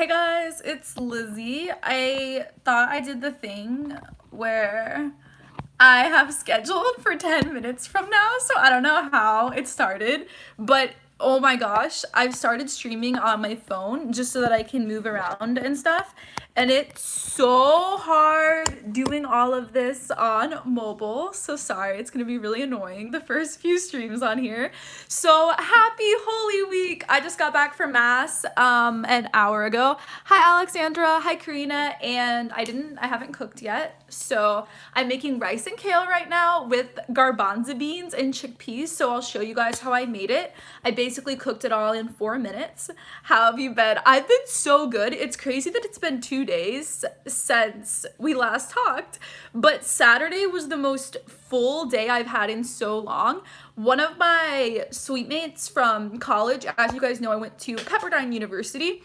Hey guys, it's Lizzie. I thought I did the thing where I have scheduled for 10 minutes from now, so I don't know how it started, but oh my gosh, I've started streaming on my phone just so that I can move around and stuff, and it's so hard doing all of this on mobile, so sorry, it's gonna be really annoying the first few streams on here. So happy Holy Week! I just got back from Mass an hour ago. Hi Alexandra, hi Karina, and I haven't cooked yet, so I'm making rice and kale right now with garbanzo beans and chickpeas, so I'll show you guys how I made it. I basically cooked it all in 4 minutes. How have you been? I've been so good. It's crazy that it's been 2 days since we last talked, but Saturday was the most full day I've had in so long. One of my suite mates from college, as you guys know, I went to Pepperdine University.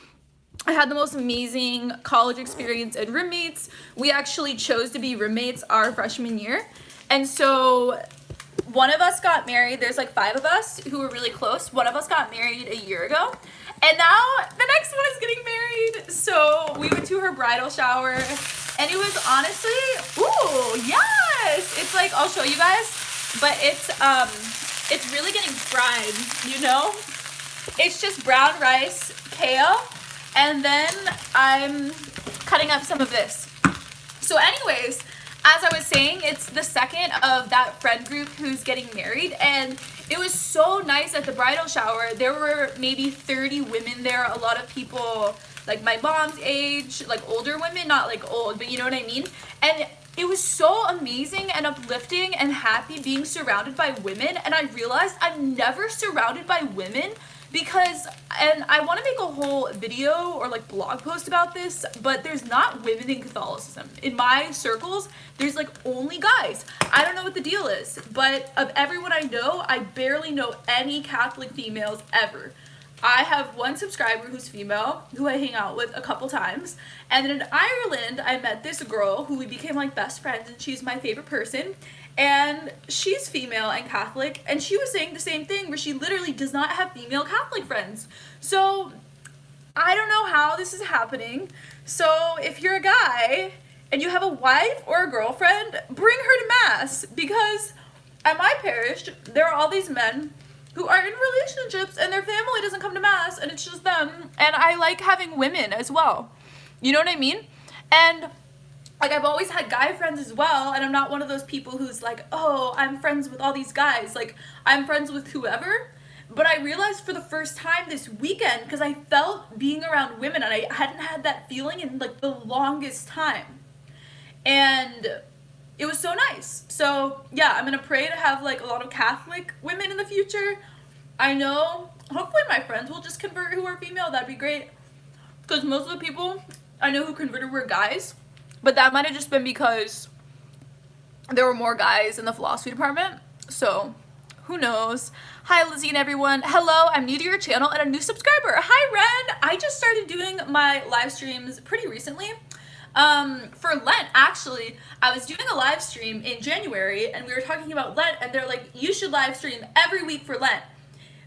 I had the most amazing college experience and roommates. We actually chose to be roommates our freshman year. And so one of us got married. There's like 5 of us who were really close. One of us got married a year ago. And now the next one is getting married. So we went to her bridal shower. And it was honestly, ooh, yes. It's like, I'll show you guys. But it's really getting fried, you know? It's just brown rice, kale, and then I'm cutting up some of this. So anyways, as I was saying, it's the second of that friend group who's getting married, and it was so nice at the bridal shower. There were maybe 30 women there, a lot of people like my mom's age, like older women, not like old, but you know what I mean? And it was so amazing and uplifting and happy being surrounded by women, and I realized I'm never surrounded by women because, and I want to make a whole video or like blog post about this, but there's not women in Catholicism. In my circles, there's like only guys. I don't know what the deal is, but of everyone I know, I barely know any Catholic females ever. I have one subscriber who's female, who I hang out with a couple times, and then in Ireland, I met this girl who we became like best friends, and she's my favorite person, and she's female and Catholic, and she was saying the same thing, where she literally does not have female Catholic friends. So I don't know how this is happening. So if you're a guy and you have a wife or a girlfriend, bring her to Mass, because at my parish, there are all these men who are in relationships and their family doesn't come to Mass and it's just them, and I like having women as well. You know what I mean? And like, I've always had guy friends as well, and I'm not one of those people who's like, oh, I'm friends with all these guys. Like, I'm friends with whoever. But I realized for the first time this weekend, because I felt being around women, and I hadn't had that feeling in like the longest time. And it was so nice. So yeah, I'm gonna pray to have like a lot of Catholic women in the future. I know, hopefully my friends will just convert who are female. That'd be great. Because most of the people I know who converted were guys. But that might have just been because there were more guys in the philosophy department. So who knows? Hi Lizzie and everyone. Hello, I'm new to your channel and a new subscriber. Hi Ren. I just started doing my live streams pretty recently. For Lent, actually, I was doing a live stream in January and we were talking about Lent, and they're like, you should live stream every week for Lent,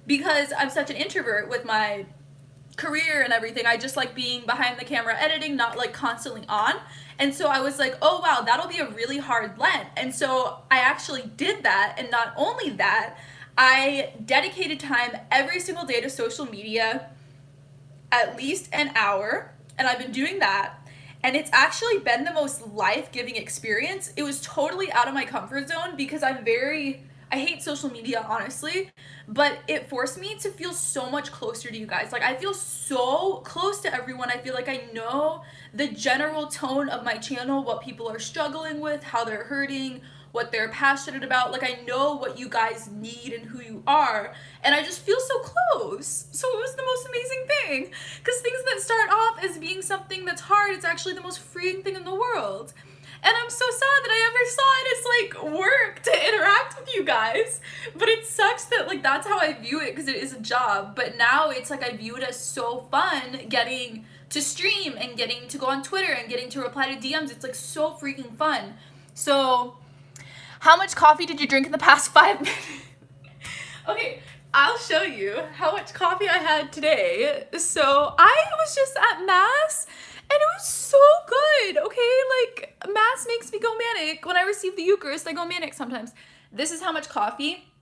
because I'm such an introvert with my career and everything. I just like being behind the camera editing, not like constantly on. And so I was like, oh wow, that'll be a really hard Lent. And so I actually did that, and not only that, I dedicated time every single day to social media, at least an hour, and I've been doing that. And it's actually been the most life-giving experience. It was totally out of my comfort zone because I hate social media, honestly, but it forced me to feel so much closer to you guys. Like, I feel so close to everyone. I feel like I know the general tone of my channel, what people are struggling with, how they're hurting, what they're passionate about. Like, I know what you guys need and who you are, and I just feel so close. So it was the most amazing thing, because things that start off as being something that's hard, it's actually the most freeing thing in the world. And I'm so sad that I ever saw it as like work to interact with you guys, but it sucks that like that's how I view it, because it is a job. But now it's like I view it as so fun getting to stream and getting to go on Twitter and getting to reply to DMs. It's like so freaking fun. So how much coffee did you drink in the past 5 minutes? Okay, I'll show you how much coffee I had today. So I was just at Mass and it was so good, okay? Like, Mass makes me go manic. When I receive the Eucharist, I go manic sometimes. This is how much coffee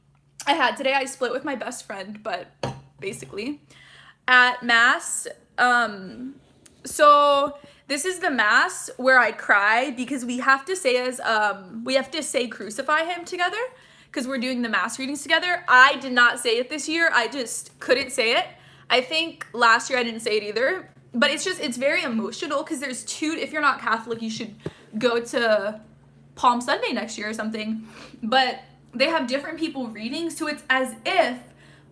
I had today. I split with my best friend, but basically at Mass, so this is the Mass where I cry because we have to say crucify him together because we're doing the Mass readings together. I did not say it this year. I just couldn't say it. I think last year I didn't say it either, but it's very emotional because there's two, if you're not Catholic, you should go to Palm Sunday next year or something, but they have different people reading, so it's as if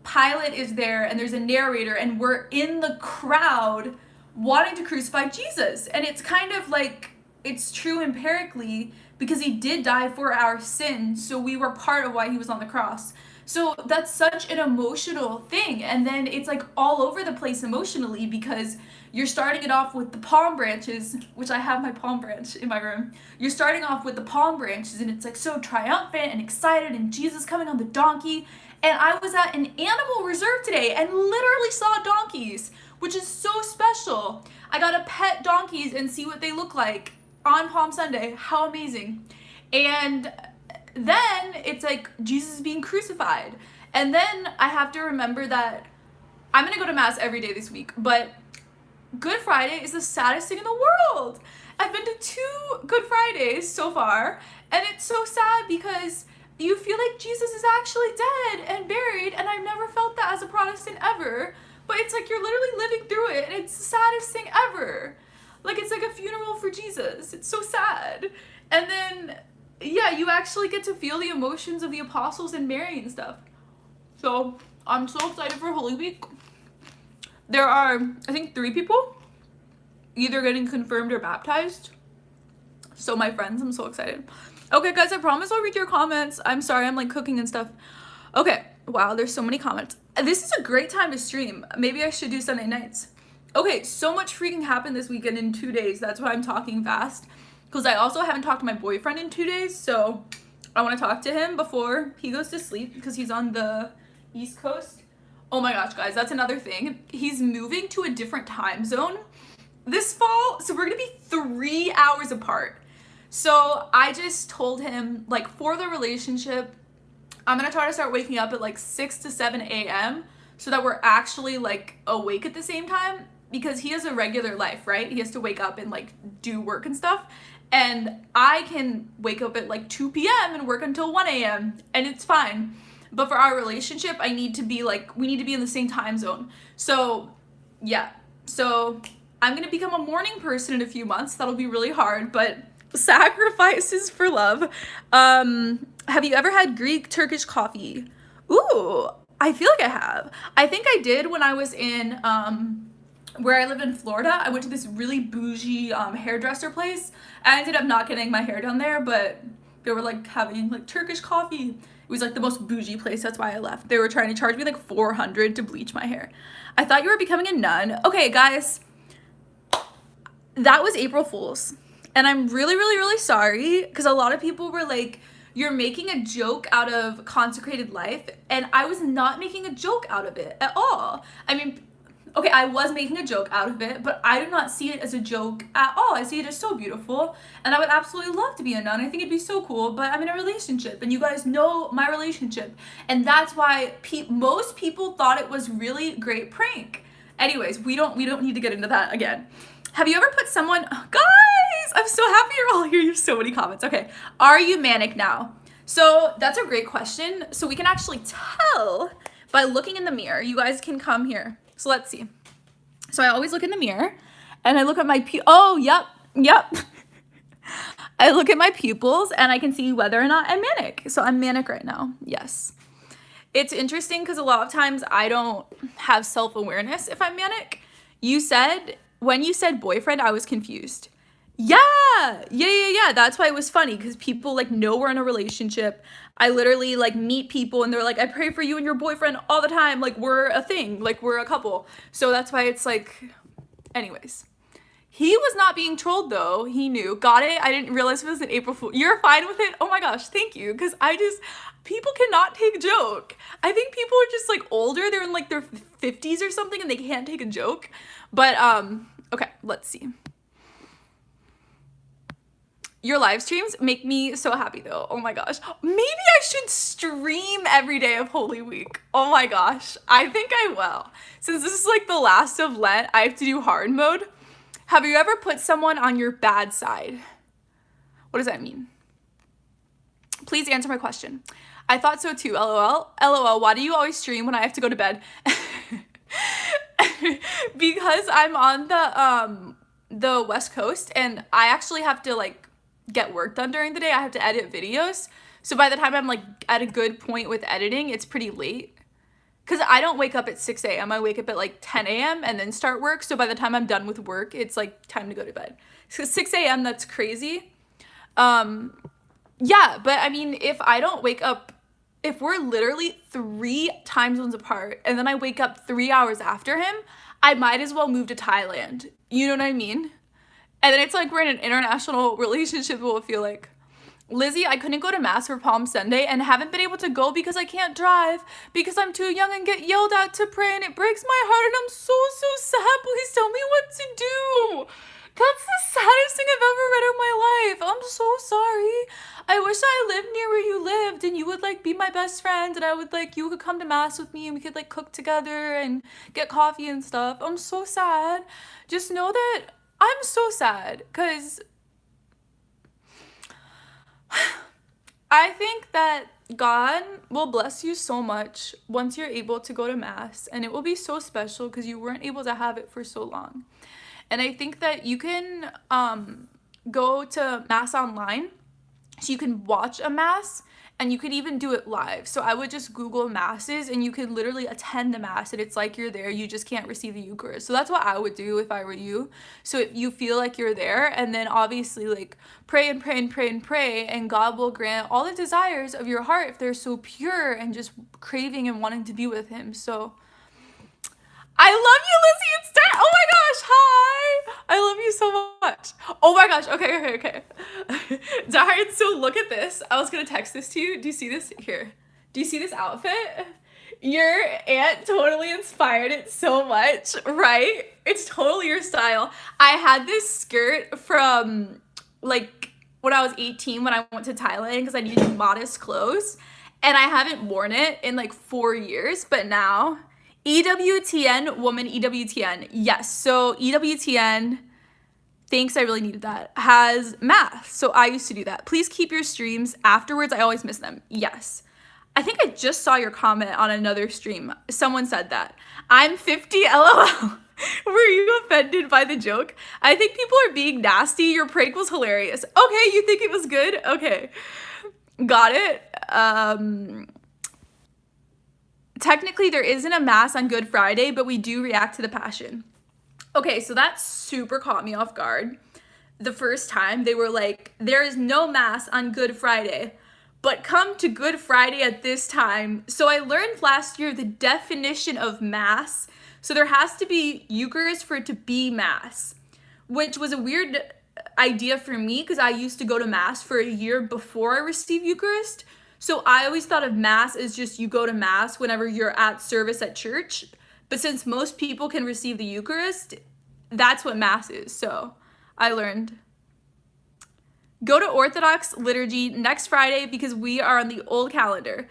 Pilate is there and there's a narrator and we're in the crowd wanting to crucify Jesus. And it's kind of like, it's true empirically because he did die for our sins, so we were part of why he was on the cross. So that's such an emotional thing. And then it's like all over the place emotionally because you're starting it off with the palm branches, which I have my palm branch in my room. You're starting off with the palm branches and it's like so triumphant and excited and Jesus coming on the donkey. And I was at an animal reserve today and literally saw donkeys, which is so special. I got to pet donkeys and see what they look like on Palm Sunday. How amazing. And then it's like Jesus being crucified. And then I have to remember that I'm going to go to Mass every day this week, but Good Friday is the saddest thing in the world. I've been to 2 Good Fridays so far, and it's so sad because you feel like Jesus is actually dead and buried, and I've never felt that as a Protestant ever, but it's like you're literally living through it, and it's the saddest thing ever. Like, it's like a funeral for Jesus. It's so sad. And then, yeah, you actually get to feel the emotions of the apostles and Mary and stuff. So, I'm so excited for Holy Week. There are, I think, 3 people either getting confirmed or baptized. So my friends, I'm so excited. Okay, guys, I promise I'll read your comments. I'm sorry, I'm like cooking and stuff. Okay, wow, there's so many comments. This is a great time to stream. Maybe I should do Sunday nights. Okay, so much freaking happened this weekend in 2 days. That's why I'm talking fast. Because I also haven't talked to my boyfriend in 2 days, so I want to talk to him before he goes to sleep because he's on the East Coast. Oh my gosh, guys, that's another thing. He's moving to a different time zone this fall, so we're gonna be 3 hours apart. So I just told him, like, for the relationship, I'm gonna try to start waking up at like 6 to 7 a.m. so that we're actually like awake at the same time, because he has a regular life, right? He has to wake up and like do work and stuff. And I can wake up at like 2 p.m. and work until 1 a.m. and it's fine. But for our relationship, we need to be in the same time zone. So yeah, so I'm gonna become a morning person in a few months. That'll be really hard, but sacrifices for love. Have you ever had Greek Turkish coffee? Ooh, I feel like I have. I think I did when I was in where I live in Florida. I went to this really bougie hairdresser place. I ended up not getting my hair done there, but they were like having like Turkish coffee. It was like the most bougie place, that's why I left. They were trying to charge me like $400 to bleach my hair. I thought you were becoming a nun. Okay, guys, that was April Fool's. And I'm really, really, really sorry, because a lot of people were like, you're making a joke out of consecrated life, and I was not making a joke out of it at all. I mean, okay, I was making a joke out of it, but I do not see it as a joke at all. I see it as so beautiful, and I would absolutely love to be a nun. I think it'd be so cool, but I'm in a relationship, and you guys know my relationship, and that's why most people thought it was really great prank. Anyways, we don't need to get into that again. Have you ever put someone, guys, I'm so happy you're all here. You have so many comments. Okay, are you manic now? So that's a great question. So we can actually tell by looking in the mirror. You guys can come here. So let's see. So I always look in the mirror and I look at my, oh, yep. I look at my pupils and I can see whether or not I'm manic. So I'm manic right now, yes. It's interesting because a lot of times I don't have self-awareness if I'm manic. When you said boyfriend, I was confused. Yeah. That's why it was funny, because people like know we're in a relationship. I literally like meet people and they're like, I pray for you and your boyfriend all the time. Like, we're a thing, like we're a couple. So that's why it's like, anyways, He was not being trolled though. He knew. Got it? I didn't realize it was an April Fool. You're fine with it? Oh my gosh, thank you. Because people cannot take a joke. I think people are just like older. They're in like their 50s or something and they can't take a joke. But, okay, let's see. Your live streams make me so happy though. Oh my gosh. Maybe I should stream every day of Holy Week. Oh my gosh. I think I will. Since this is like the last of Lent, I have to do hard mode. Have you ever put someone on your bad side? What does that mean? Please answer my question. I thought so too, LOL. LOL, why do you always stream when I have to go to bed? Because I'm on the West Coast and I actually have to like get work done during the day. I have to edit videos. So by the time I'm like at a good point with editing, it's pretty late. Because I don't wake up at 6 a.m. I wake up at like 10 a.m. and then start work. So by the time I'm done with work, it's like time to go to bed. So 6 a.m., that's crazy. Yeah, but I mean, if I don't wake up, if we're literally 3 time zones apart and then I wake up 3 hours after him, I might as well move to Thailand. You know what I mean? And then it's like we're in an international relationship, it will feel like. Lizzie, I couldn't go to Mass for Palm Sunday and haven't been able to go because I can't drive because I'm too young and get yelled at to pray and it breaks my heart and I'm so sad. Please tell me what to do. That's the saddest thing I've ever read in my life. I'm so sorry. I wish I lived near where you lived and you would like be my best friend and I would like, you could come to Mass with me and we could like cook together and get coffee and stuff. I'm so sad. Just know that I'm so sad because I think that God will bless you so much once you're able to go to Mass and it will be so special because you weren't able to have it for so long. And I think that you can go to Mass online, so you can watch a Mass and you could even do it live. So I would just Google Masses and you could literally attend the Mass and it's like you're there, you just can't receive the Eucharist. So that's what I would do if I were you. So if you feel like you're there and then obviously like pray and pray and pray and pray and God will grant all the desires of your heart if they're so pure and just craving and wanting to be with him. So I love you, Lizzie. It's Dar. Oh my gosh, hi. I love you so much. Oh my gosh. Okay. Darren, so look at this. I was gonna text this to you. Do you see this here? Do you see this outfit? Your aunt totally inspired it so much, right? It's totally your style. I had this skirt from like when I was 18 when I went to Thailand because I needed modest clothes and I haven't worn it in like 4 years, but now EWTN, woman, EWTN. Yes, so EWTN, thanks, I really needed that, has Math. So I used to do that. Please keep your streams. Afterwards, I always miss them. Yes. I think I just saw your comment on another stream. Someone said that. I'm 50, LOL. Were you offended by the joke? I think people are being nasty. Your prank was hilarious. Okay, you think it was good? Okay. Got it. Technically, there isn't a Mass on Good Friday, but we do react to the Passion. Okay, so that super caught me off guard. The first time, they were like, there is no Mass on Good Friday, but come to Good Friday at this time. So I learned last year the definition of Mass. So there has to be Eucharist for it to be Mass, which was a weird idea for me because I used to go to Mass for a year before I received Eucharist. So I always thought of Mass as just you go to Mass whenever you're at service at church. But since most people can receive the Eucharist, that's what Mass is. So I learned. Go to Orthodox liturgy next Friday because we are on the old calendar.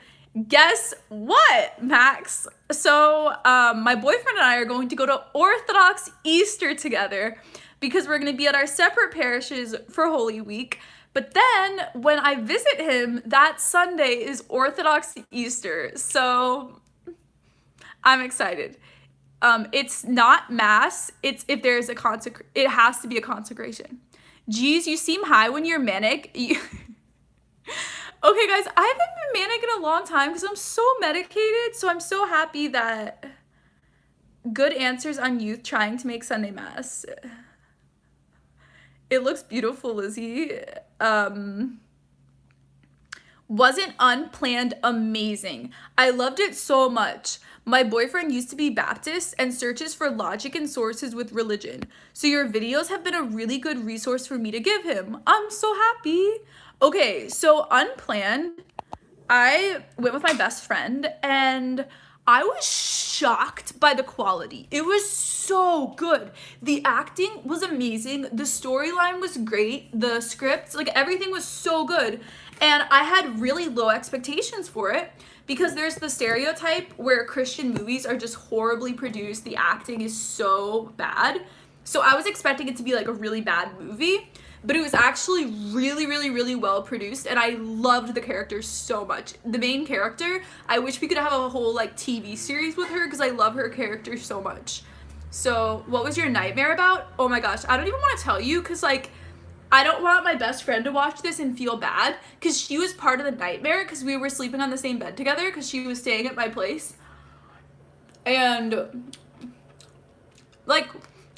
Guess what, Max? So my boyfriend and I are going to go to Orthodox Easter together because we're going to be at our separate parishes for Holy Week. But then when I visit him, that Sunday is Orthodox Easter. So I'm excited. It's not Mass. It's if there's a it has to be a consecration. Geez, you seem high when you're manic. Okay, guys, I haven't been manic in a long time because I'm so medicated. So I'm so happy that good answers on youth trying to make Sunday Mass. It looks beautiful, Lizzie. Wasn't Unplanned amazing? I loved it so much. My boyfriend used to be Baptist and searches for logic and sources with religion. So your videos have been a really good resource for me to give him. I'm so happy. Okay, so Unplanned, I went with my best friend and I was shocked by the quality. It was so good. The acting was amazing. The storyline was great. The script, like everything was so good. And I had really low expectations for it because there's the stereotype where Christian movies are just horribly produced. The acting is so bad. So I was expecting it to be like a really bad movie, but it was actually really, really, really well produced, and I loved the characters so much. The main character, I wish we could have a whole like TV series with her because I love her character so much. So what was your nightmare about? Oh my gosh, I don't even want to tell you because like I don't want my best friend to watch this and feel bad because she was part of the nightmare because we were sleeping on the same bed together because she was staying at my place. And like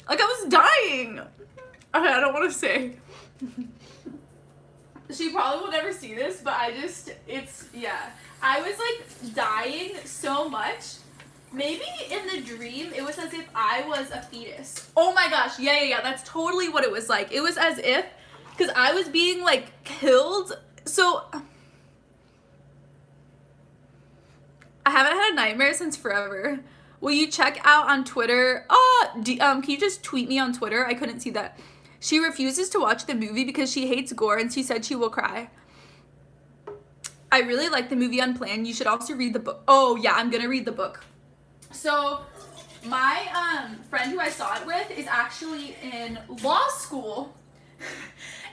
I was dying. Okay, I don't want to say. She probably will never see this, but I was like dying so much. Maybe in the dream it was as if I was a fetus. Oh my gosh, yeah, that's totally what it was like. It was as if, because I was being like killed. So I haven't had a nightmare since forever. Will you check out on Twitter? Can you just tweet me on Twitter? I couldn't see that. She refuses to watch the movie because she hates gore and she said she will cry. I really like the movie Unplanned. You should also read the book. Oh yeah, I'm gonna read the book. So my friend who I saw it with is actually in law school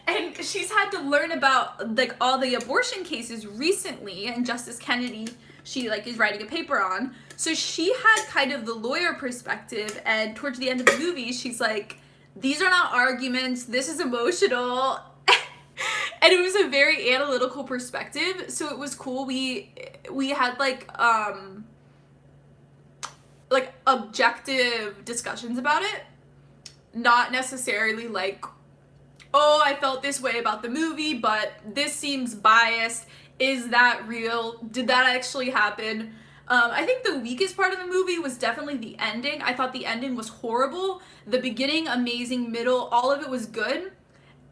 and she's had to learn about like all the abortion cases recently, and Justice Kennedy she like is writing a paper on. So she had kind of the lawyer perspective, and towards the end of the movie she's like, these are not arguments, this is emotional. And it was a very analytical perspective, so it was cool. We had like objective discussions about it, not necessarily like, oh, I felt this way about the movie, but this seems biased. Is that real? Did that actually happen? I think the weakest part of the movie was definitely the ending. I thought the ending was horrible. The beginning, amazing. Middle, all of it was good.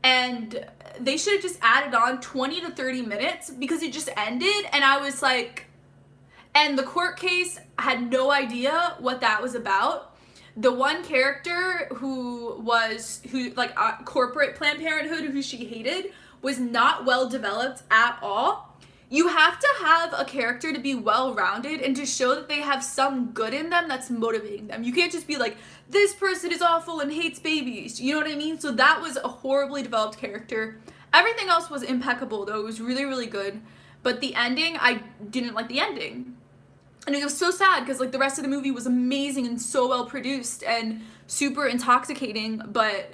And they should have just added on 20 to 30 minutes because it just ended. And I was like, and the court case, I had no idea what that was about. The one character who corporate Planned Parenthood, who she hated, was not well developed at all. You have to have a character to be well-rounded and to show that they have some good in them that's motivating them. You can't just be like, this person is awful and hates babies. You know what I mean? So that was a horribly developed character. Everything else was impeccable, though. It was really, really good. But the ending, I didn't like the ending. And it was so sad because like the rest of the movie was amazing and so well produced and super intoxicating. But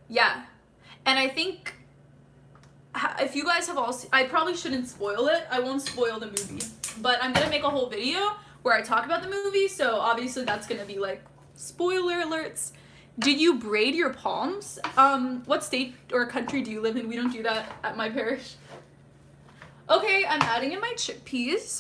yeah. And I think if you guys have all seen, I probably shouldn't spoil it. I won't spoil the movie, but I'm gonna make a whole video where I talk about the movie, so obviously that's gonna be like spoiler alerts. Did you braid your palms? What state or country do you live in? We don't do that at my parish. Okay, I'm adding in my chickpeas.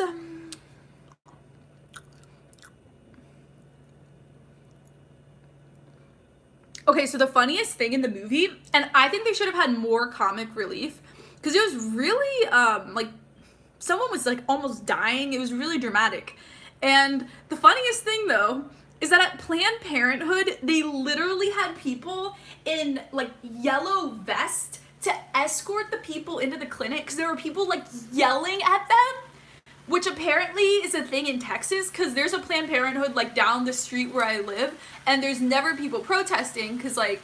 Okay, so the funniest thing in the movie, and I think they should have had more comic relief, because it was really, like, someone was, like, almost dying. It was really dramatic. And the funniest thing, though, is that at Planned Parenthood, they literally had people in, like, yellow vests to escort the people into the clinic, because there were people, like, yelling at them, which apparently is a thing in Texas, because there's a Planned Parenthood, like, down the street where I live, and there's never people protesting, because, like,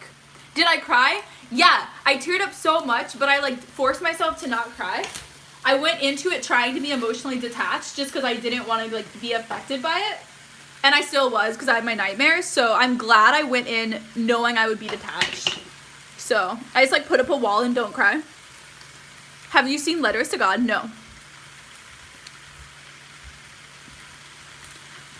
did I cry? Yeah, I teared up so much, but I, like, forced myself to not cry. I went into it trying to be emotionally detached, just because I didn't want to, like, be affected by it, and I still was, because I had my nightmares, so I'm glad I went in knowing I would be detached. So, I just, like, put up a wall and don't cry. Have you seen Letters to God? No.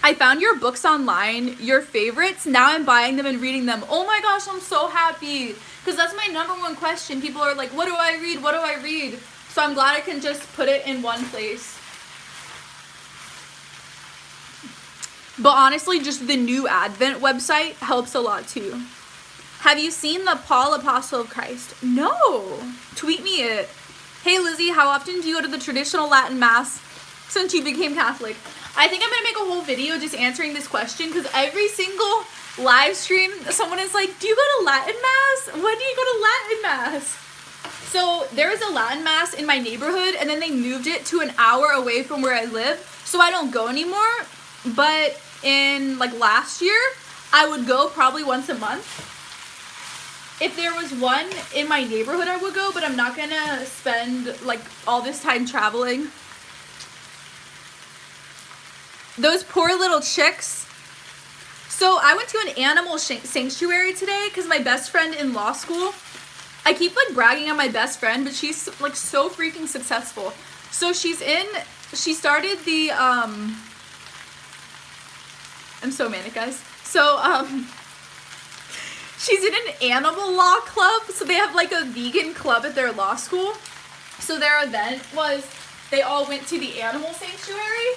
I found your books online, your favorites. Now I'm buying them and reading them. Oh my gosh, I'm so happy. Because that's my number one question. People are like, what do I read? What do I read? So I'm glad I can just put it in one place. But honestly, just the New Advent website helps a lot too. Have you seen the Paul Apostle of Christ? No. Tweet me it. Hey Lizzie, how often do you go to the traditional Latin Mass since you became Catholic? I think I'm going to make a whole video just answering this question, because every single live stream, someone is like, do you go to Latin Mass? When do you go to Latin Mass? So there is a Latin Mass in my neighborhood, and then they moved it to an hour away from where I live, so I don't go anymore. But in like last year, I would go probably once a month. If there was one in my neighborhood, I would go, but I'm not gonna spend like all this time traveling. Those poor little chicks. So I went to an animal sanctuary today because my best friend in law school, I keep like bragging on my best friend, but she's like so freaking successful. So she started the, I'm so manic, guys. So, she's in an animal law club. So they have like a vegan club at their law school. So their event was, they all went to the animal sanctuary,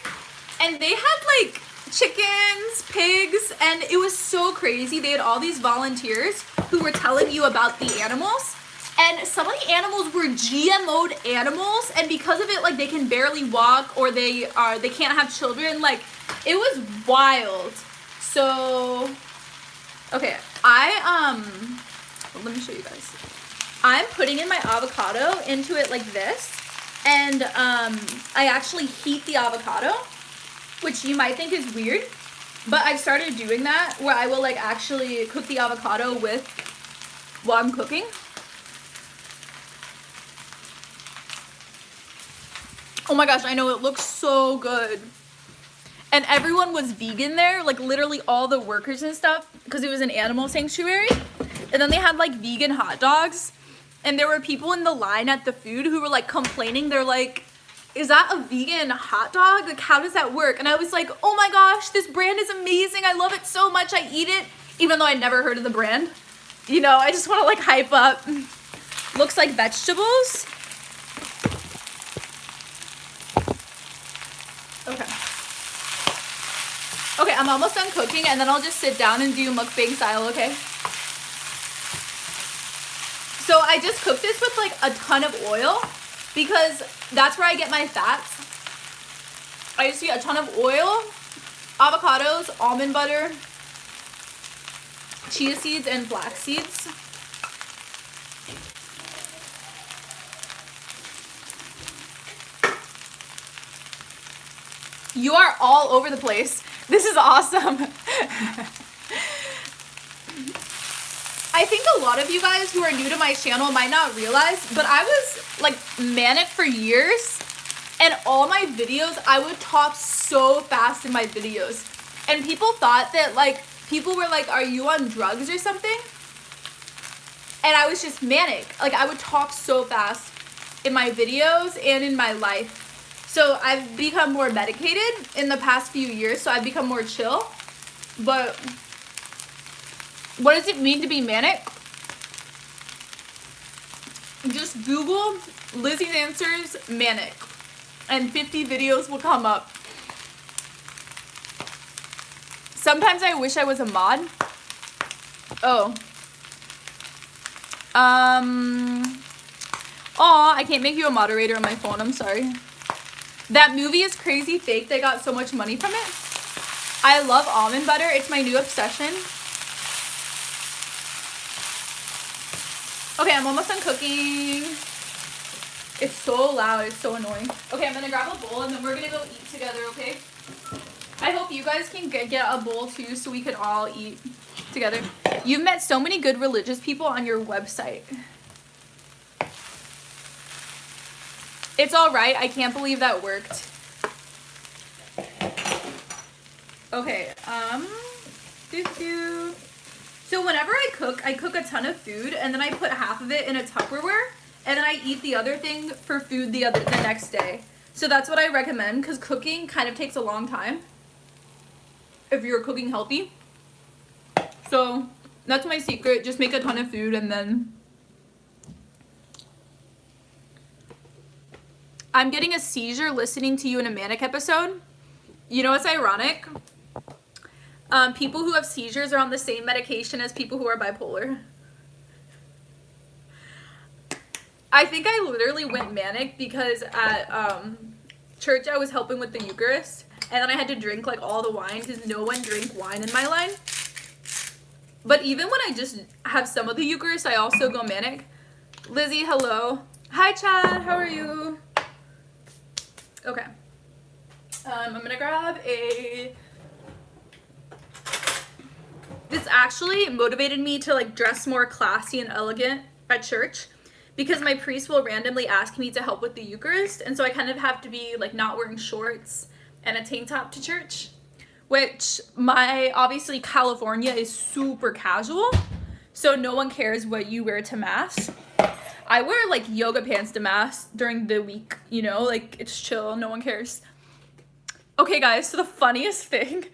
and they had like chickens, pigs, and it was so crazy. They had all these volunteers who were telling you about the animals. And some of the animals were GMO'd animals, and because of it, like, they can barely walk, or they can't have children. Like, it was wild. So, okay, let me show you guys. I'm putting in my avocado into it like this, and I actually heat the avocado, which you might think is weird, but I started doing that, where I will, like, actually cook the avocado while I'm cooking. Oh my gosh, I know, it looks so good. And everyone was vegan there, like literally all the workers and stuff, because it was an animal sanctuary. And then they had like vegan hot dogs. And there were people in the line at the food who were like complaining. They're like, is that a vegan hot dog? Like, how does that work? And I was like, oh my gosh, this brand is amazing. I love it so much. I eat it, even though I never heard of the brand. You know, I just want to like hype up. Looks like vegetables. Okay, I'm almost done cooking, and then I'll just sit down and do mukbang style, okay? So I just cooked this with like a ton of oil, because that's where I get my fats. I just use a ton of oil, avocados, almond butter, chia seeds, and flax seeds. You are all over the place. This is awesome. I think a lot of you guys who are new to my channel might not realize, but I was like manic for years, and all my videos, I would talk so fast in my videos. And people thought that like, people were like, are you on drugs or something? And I was just manic. Like, I would talk so fast in my videos and in my life. So I've become more medicated in the past few years, so I've become more chill. But what does it mean to be manic? Just Google Lizzie's Answers manic, and 50 videos will come up. Sometimes I wish I was a mod. Oh. Aw, I can't make you a moderator on my phone, I'm sorry. That movie is crazy fake. They got so much money from it. I love almond butter. It's my new obsession. Okay, I'm almost done cooking. It's so loud. It's so annoying. Okay, I'm going to grab a bowl, and then we're going to go eat together, okay? I hope you guys can get a bowl, too, so we can all eat together. You've met so many good religious people on your website. It's all right. I can't believe that worked. Okay, So whenever I cook a ton of food, and then I put half of it in a Tupperware, and then I eat the other thing for food the next day. So that's what I recommend, because cooking kind of takes a long time if you're cooking healthy. So that's my secret. Just make a ton of food, and then I'm getting a seizure listening to you in a manic episode. You know what's ironic? People who have seizures are on the same medication as people who are bipolar. I think I literally went manic because at church I was helping with the Eucharist, and then I had to drink like all the wine because no one drank wine in my line. But even when I just have some of the Eucharist, I also go manic. Lizzie, hello. Hi, Chad. How are you? Okay. I'm gonna grab a... This actually motivated me to like dress more classy and elegant at church because my priest will randomly ask me to help with the Eucharist, and so I kind of have to be like not wearing shorts and a tank top to church, which obviously California is super casual, so no one cares what you wear to mass. I wear like yoga pants to mass during the week, you know, like it's chill, no one cares. Okay guys, so the funniest thing,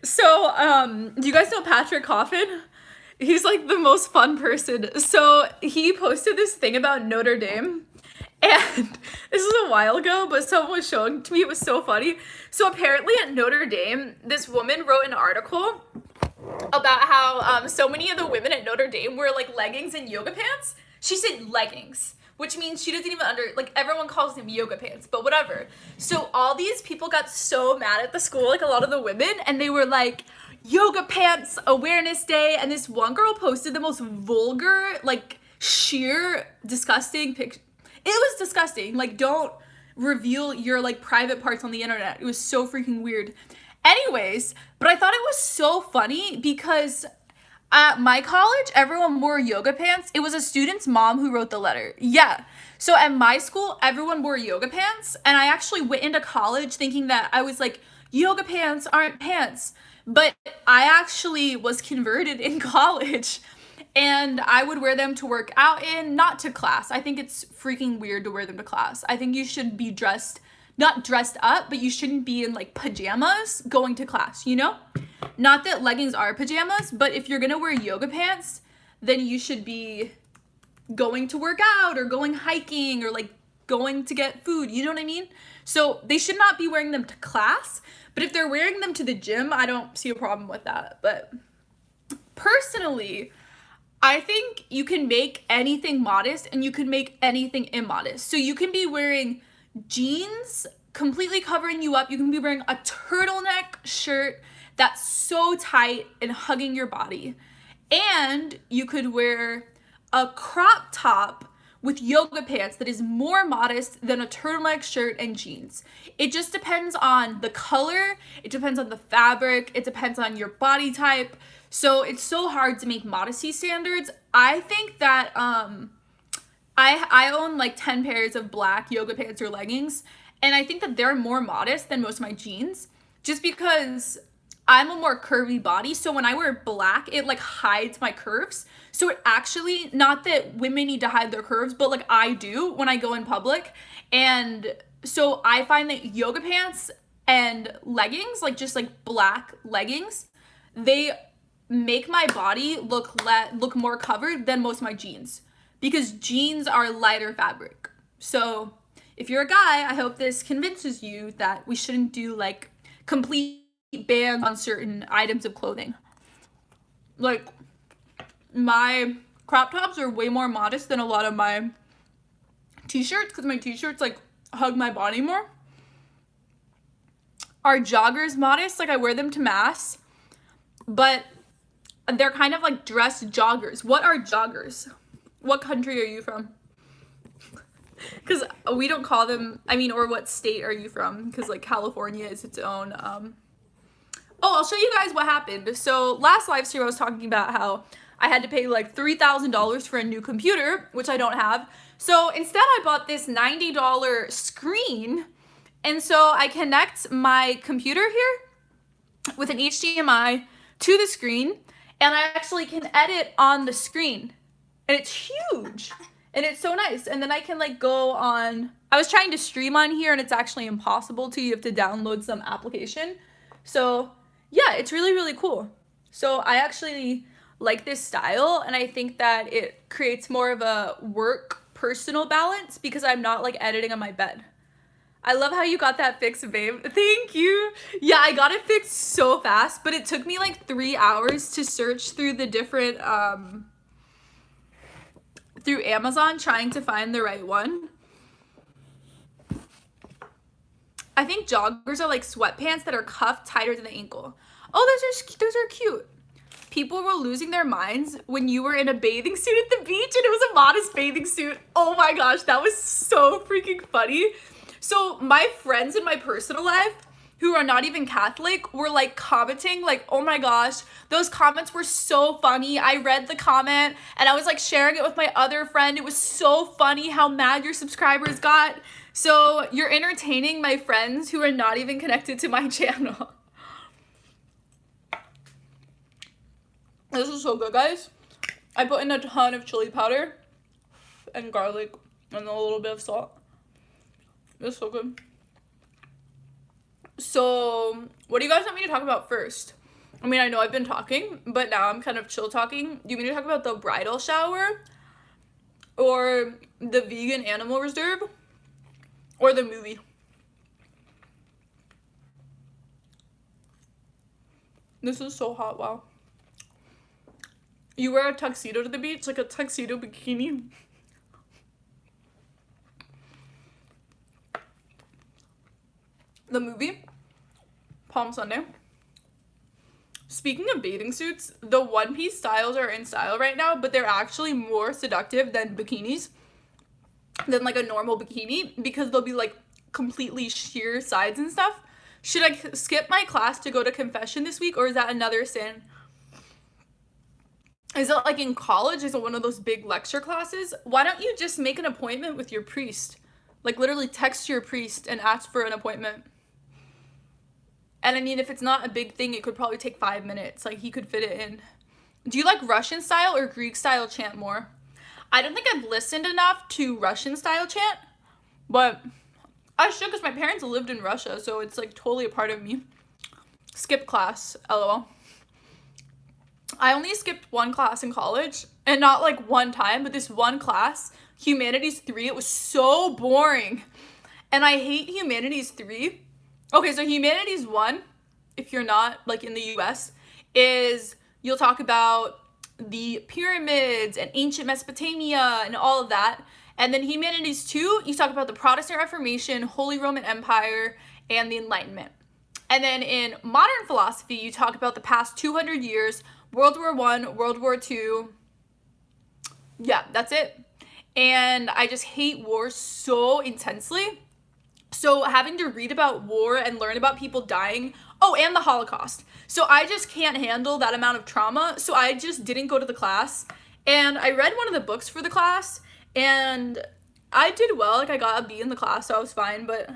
so do you guys know Patrick Coffin? He's like the most fun person. So he posted this thing about Notre Dame, and this is a while ago, but someone was showing it to me. It was so funny. So apparently at Notre Dame, this woman wrote an article about how so many of the women at Notre Dame wear like leggings and yoga pants. She said leggings, which means she doesn't even like everyone calls them yoga pants, but whatever. So all these people got so mad at the school, like a lot of the women, and they were like, yoga pants awareness day, and this one girl posted the most vulgar, like sheer disgusting picture. It was disgusting. Like, don't reveal your like private parts on the internet. It was so freaking weird. Anyways, but I thought it was so funny because at my college, everyone wore yoga pants. It was a student's mom who wrote the letter. Yeah. So at my school, everyone wore yoga pants, and I actually went into college thinking that I was like, yoga pants aren't pants. But I actually was converted in college, and I would wear them to work out in, not to class. I think it's freaking weird to wear them to class. I think you should be not dressed up, but you shouldn't be in like pajamas going to class, you know? Not that leggings are pajamas, but if you're gonna wear yoga pants, then you should be going to work out or going hiking or like going to get food, you know what I mean? So they should not be wearing them to class. But if they're wearing them to the gym, I don't see a problem with that. But personally, I think you can make anything modest and you can make anything immodest. So you can be wearing jeans completely covering you up. You can be wearing a turtleneck shirt that's so tight and hugging your body. And you could wear a crop top with yoga pants that is more modest than a turtleneck shirt and jeans. It just depends on the color, it depends on the fabric, it depends on your body type. So it's so hard to make modesty standards. I think that I own like 10 pairs of black yoga pants or leggings, and I think that they're more modest than most of my jeans just because I'm a more curvy body, so when I wear black, it like hides my curves. So it actually, not that women need to hide their curves, but like I do when I go in public. And so I find that yoga pants and leggings, like just like black leggings, they make my body look more covered than most of my jeans because jeans are lighter fabric. So if you're a guy, I hope this convinces you that we shouldn't do like complete bans on certain items of clothing. Like, my crop tops are way more modest than a lot of my t-shirts because my t-shirts like hug my body more. Are joggers modest? Like, I wear them to mass, but they're kind of like dress joggers. What are joggers? What country are you from? Because we don't call them, I mean, or what state are you from? Because like California is its own Oh, I'll show you guys what happened. So last live stream I was talking about how I had to pay like $3,000 for a new computer, which I don't have. So instead I bought this $90 screen. And so I connect my computer here with an HDMI to the screen, and I actually can edit on the screen. And it's huge. And it's so nice. And then I can like go on, I was trying to stream on here and it's actually impossible to, you have to download some application. So yeah, it's really, really cool. So I actually like this style, and I think that it creates more of a work personal balance because I'm not like editing on my bed. I love how you got that fixed, babe. Thank you. Yeah, I got it fixed so fast, but it took me like 3 hours to search through the different, through Amazon trying to find the right one. I think joggers are like sweatpants that are cuffed tighter than the ankle. Oh, those are cute. People were losing their minds when you were in a bathing suit at the beach and it was a modest bathing suit. Oh my gosh, that was so freaking funny. So my friends in my personal life who are not even Catholic were like commenting like, oh my gosh, those comments were so funny. I read the comment and I was like sharing it with my other friend. It was so funny how mad your subscribers got. So you're entertaining my friends who are not even connected to my channel. This is so good, guys. I put in a ton of chili powder and garlic and a little bit of salt. It's so good. So, what do you guys want me to talk about first? I mean, I know I've been talking, but now I'm kind of chill talking. Do you mean to talk about the bridal shower? Or the vegan animal reserve? Or the movie? This is so hot, wow. You wear a tuxedo to the beach, like a tuxedo bikini. The movie, Palm Sunday. Speaking of bathing suits, the one-piece styles are in style right now, but they're actually more seductive than bikinis, than like a normal bikini, because they'll be like completely sheer sides and stuff. Should I skip my class to go to confession this week, or is that another sin? Is it like in college? Is it one of those big lecture classes? Why don't you just make an appointment with your priest? Like literally text your priest and ask for an appointment. And I mean, if it's not a big thing, it could probably take 5 minutes. Like he could fit it in. Do you like Russian style or Greek style chant more? I don't think I've listened enough to Russian style chant, but I should because my parents lived in Russia, so it's like totally a part of me. Skip class, lol. I only skipped one class in college, and not like one time, but this one class, Humanities 3, it was so boring. And I hate Humanities 3. Okay, so Humanities 1, if you're not like in the US, is you'll talk about the pyramids and ancient Mesopotamia and all of that. And then Humanities 2, you talk about the Protestant Reformation, Holy Roman Empire, and the Enlightenment. And then in modern philosophy, you talk about the past 200 years, World War I, World War II. Yeah, that's it. And I just hate war so intensely. So having to read about war and learn about people dying, oh, and the Holocaust. So I just can't handle that amount of trauma. So I just didn't go to the class. And I read one of the books for the class, and I did well. Like I got a B in the class, so I was fine, but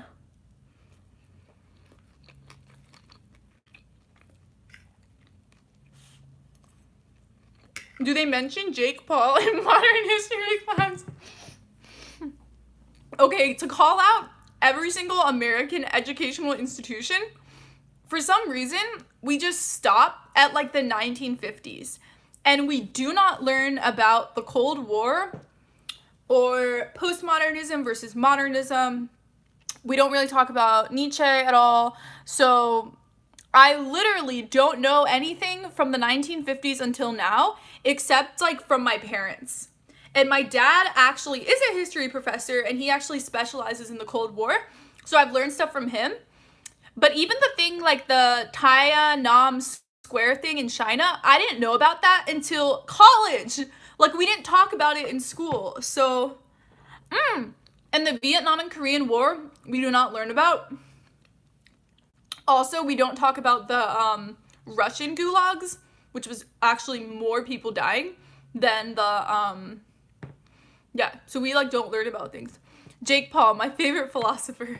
do they mention Jake Paul in modern history class? Okay, to call out every single American educational institution, for some reason, we just stop at like the 1950s. And we do not learn about the Cold War or postmodernism versus modernism. We don't really talk about Nietzsche at all. So I literally don't know anything from the 1950s until now, except like from my parents. And my dad actually is a history professor, and he actually specializes in the Cold War. So I've learned stuff from him. But even the thing like the Tiananmen Square thing in China, I didn't know about that until college. Like we didn't talk about it in school. So, and the Vietnam and Korean War, we do not learn about. Also, we don't talk about the Russian gulags, which was actually more people dying than the, yeah, so we like don't learn about things. Jake Paul, my favorite philosopher.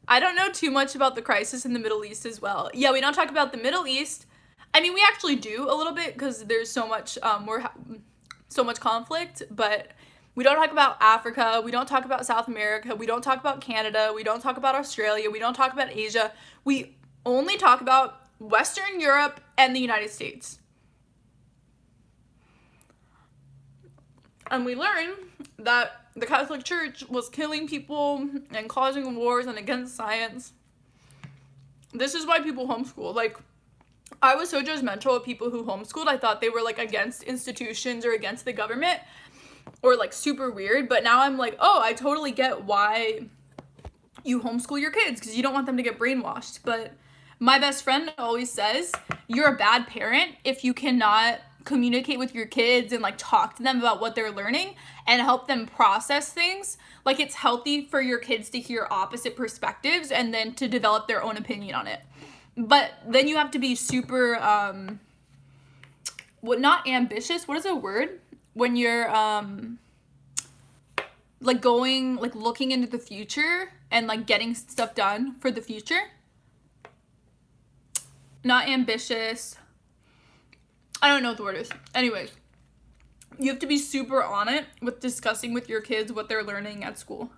I don't know too much about the crisis in the Middle East as well. Yeah, we don't talk about the Middle East. I mean, we actually do a little bit because there's so much, so much conflict, but we don't talk about Africa. We don't talk about South America. We don't talk about Canada. We don't talk about Australia. We don't talk about Asia. We only talk about Western Europe and the United States. And we learn that the Catholic Church was killing people and causing wars and against science. This is why people homeschool. Like, I was so judgmental of people who homeschooled. I thought they were, like, against institutions or against the government or, like, super weird. But now I'm like, oh, I totally get why you homeschool your kids, because you don't want them to get brainwashed. But my best friend always says, you're a bad parent if you cannot communicate with your kids and, like, talk to them about what they're learning and help them process things. Like, it's healthy for your kids to hear opposite perspectives and then to develop their own opinion on it. But then you have to be super, not ambitious, what is a word? When you're, like, looking into the future and, like, getting stuff done for the future. Not ambitious. I don't know what the word is. Anyways, you have to be super on it with discussing with your kids what they're learning at school.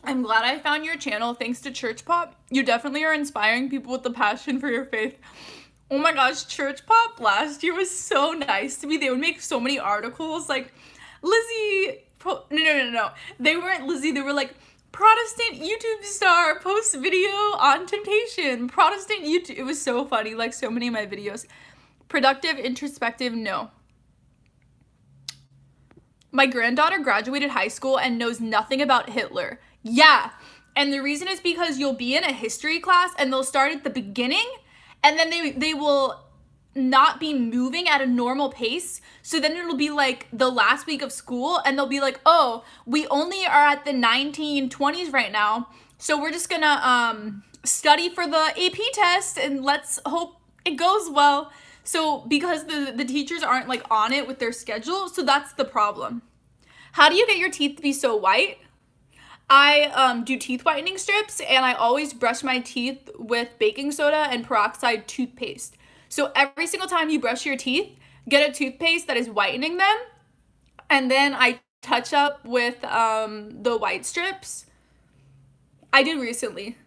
I'm glad I found your channel thanks to Church Pop. You definitely are inspiring people with the passion for your faith. Oh my gosh, Church Pop last year was so nice to me. They would make so many articles like, Lizzie, no. They weren't Lizzie, they were like, Protestant YouTube star posts video on temptation. Protestant YouTube, it was so funny, like so many of my videos. Productive, introspective, no. My granddaughter graduated high school and knows nothing about Hitler. Yeah, and the reason is because you'll be in a history class and they'll start at the beginning and then they will not be moving at a normal pace. So then it'll be like the last week of school and they'll be like, oh, we only are at the 1920s right now. So we're just gonna study for the AP test and let's hope it goes well. So because the teachers aren't like on it with their schedule, so that's the problem. How do you get your teeth to be so white? I do teeth whitening strips and I always brush my teeth with baking soda and peroxide toothpaste. So every single time you brush your teeth, get a toothpaste that is whitening them. And then I touch up with the white strips. I did recently.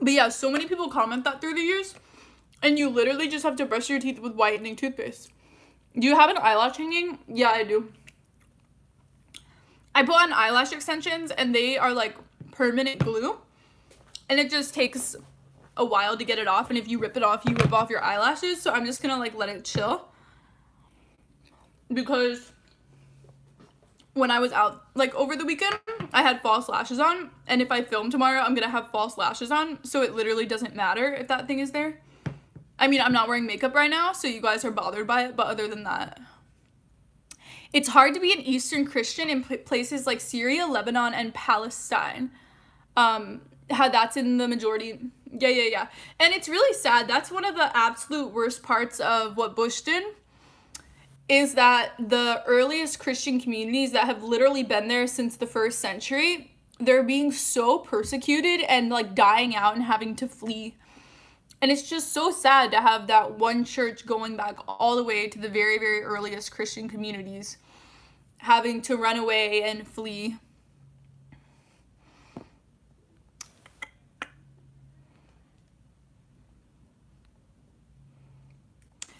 But yeah, so many people comment that through the years. And you literally just have to brush your teeth with whitening toothpaste. Do you have an eyelash hanging? Yeah, I do. I put on eyelash extensions and they are like permanent glue. And it just takes a while to get it off. And if you rip it off, you rip off your eyelashes. So I'm just gonna like let it chill. Because when I was out, like over the weekend, I had false lashes on. And if I film tomorrow, I'm gonna have false lashes on. So it literally doesn't matter if that thing is there. I mean, I'm not wearing makeup right now, so you guys are bothered by it. But other than that, it's hard to be an Eastern Christian in places like Syria, Lebanon, and Palestine. How that's in the majority. Yeah. And it's really sad. That's one of the absolute worst parts of what Bush did, is that the earliest Christian communities that have literally been there since the 1st century, they're being so persecuted and like dying out and having to flee. And it's just so sad to have that one church going back all the way to the very, very earliest Christian communities having to run away and flee.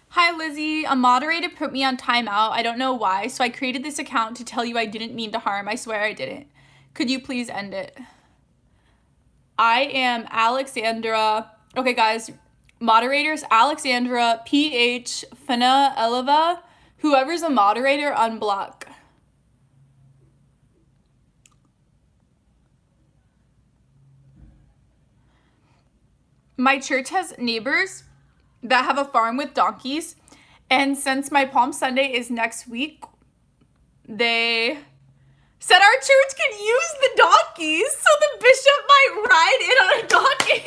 Hi, Lizzie. A moderator put me on timeout. I don't know why, so I created this account to tell you I didn't mean to harm. I swear I didn't. Could you please end it? I am Alexandra. Okay, guys. Moderators, Alexandra, PH, Fana, Eleva. Whoever's a moderator, unblock. My church has neighbors that have a farm with donkeys, and since my Palm Sunday is next week, they said our church can use the donkeys so the bishop might ride in on a donkey.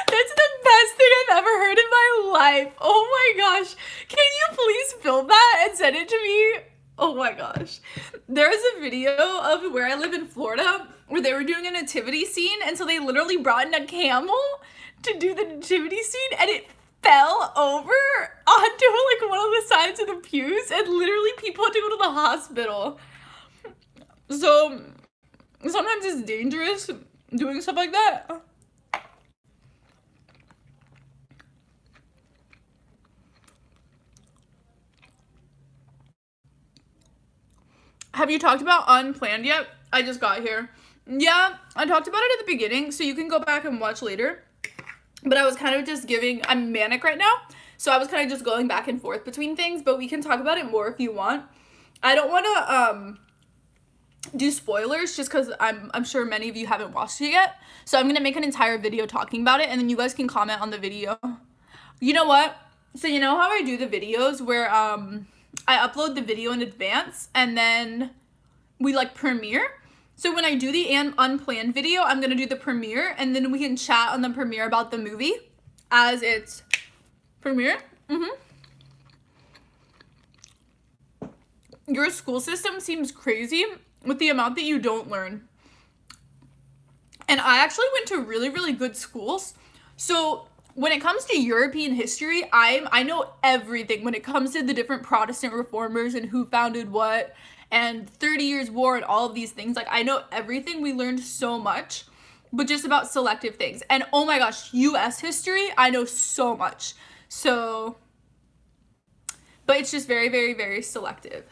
That's the best thing I've ever heard in my life. Oh my gosh. Can you please film that and send it to me? Oh my gosh. There is a video of where I live in Florida where they were doing a nativity scene, and so they literally brought in a camel to do the nativity scene, and it fell over onto like one of the sides of the pews, and literally people had to go to the hospital. So sometimes it's dangerous doing stuff like that. Have you talked about Unplanned yet? I just got here. Yeah, I talked about it at the beginning, so you can go back and watch later. But I was kind of just I'm manic right now, so I was kind of just going back and forth between things, but we can talk about it more if you want. I don't want to do spoilers just because I'm sure many of you haven't watched it yet. So I'm going to make an entire video talking about it, and then you guys can comment on the video. You know what? So you know how I do the videos where I upload the video in advance and then we like premiere? So when I do the Unplanned video, I'm going to do the premiere, and then we can chat on the premiere about the movie as its premiere. Your school system seems crazy with the amount that you don't learn. And I actually went to really, really good schools. So when it comes to European history, I know everything when it comes to the different Protestant reformers and who founded what, and 30 Years War and all of these things. Like, I know everything. We learned so much, but just about selective things. And oh my gosh, US history, I know so much. So, but it's just very, very, very selective.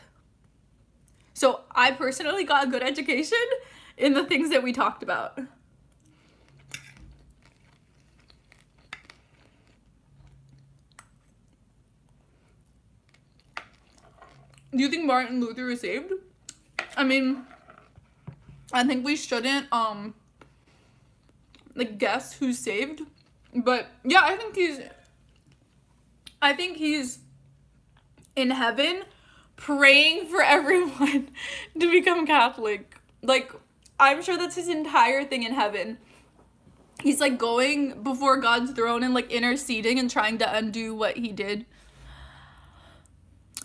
So I personally got a good education in the things that we talked about. Do you think Martin Luther is saved? I mean, I think we shouldn't like guess who's saved, but yeah, I think he's in heaven praying for everyone to become Catholic. Like, I'm sure that's his entire thing in heaven. He's like going before God's throne and like interceding and trying to undo what he did.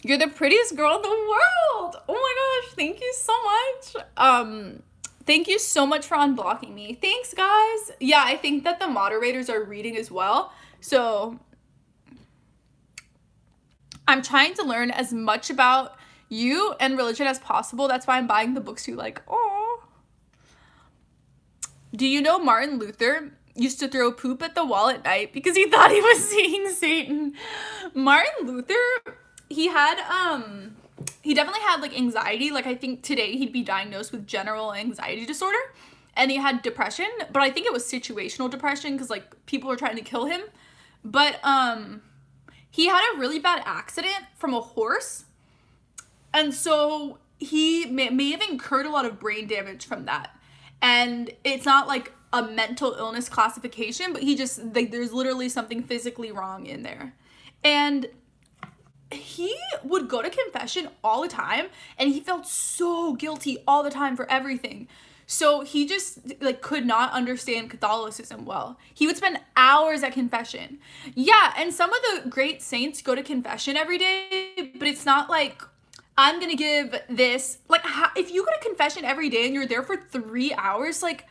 You're the prettiest girl in the world. Oh my gosh, thank you so much. Thank you so much for unblocking me. Thanks, guys. Yeah, I think that the moderators are reading as well. So I'm trying to learn as much about you and religion as possible. That's why I'm buying the books you like. Oh. Do you know Martin Luther used to throw poop at the wall at night because he thought he was seeing Satan? Martin Luther, he definitely had like anxiety. Like, I think today he'd be diagnosed with general anxiety disorder, and he had depression, but I think it was situational depression because like people were trying to kill him. But he had a really bad accident from a horse, and so he may have incurred a lot of brain damage from that. And it's not like a mental illness classification, but he just, like, there's literally something physically wrong in there. And he would go to confession all the time, and he felt so guilty all the time for everything. So he just like could not understand Catholicism well. He would spend hours at confession. Yeah, and some of the great saints go to confession every day, but it's not like, I'm gonna give this, like, if you go to confession every day and you're there for 3 hours, like,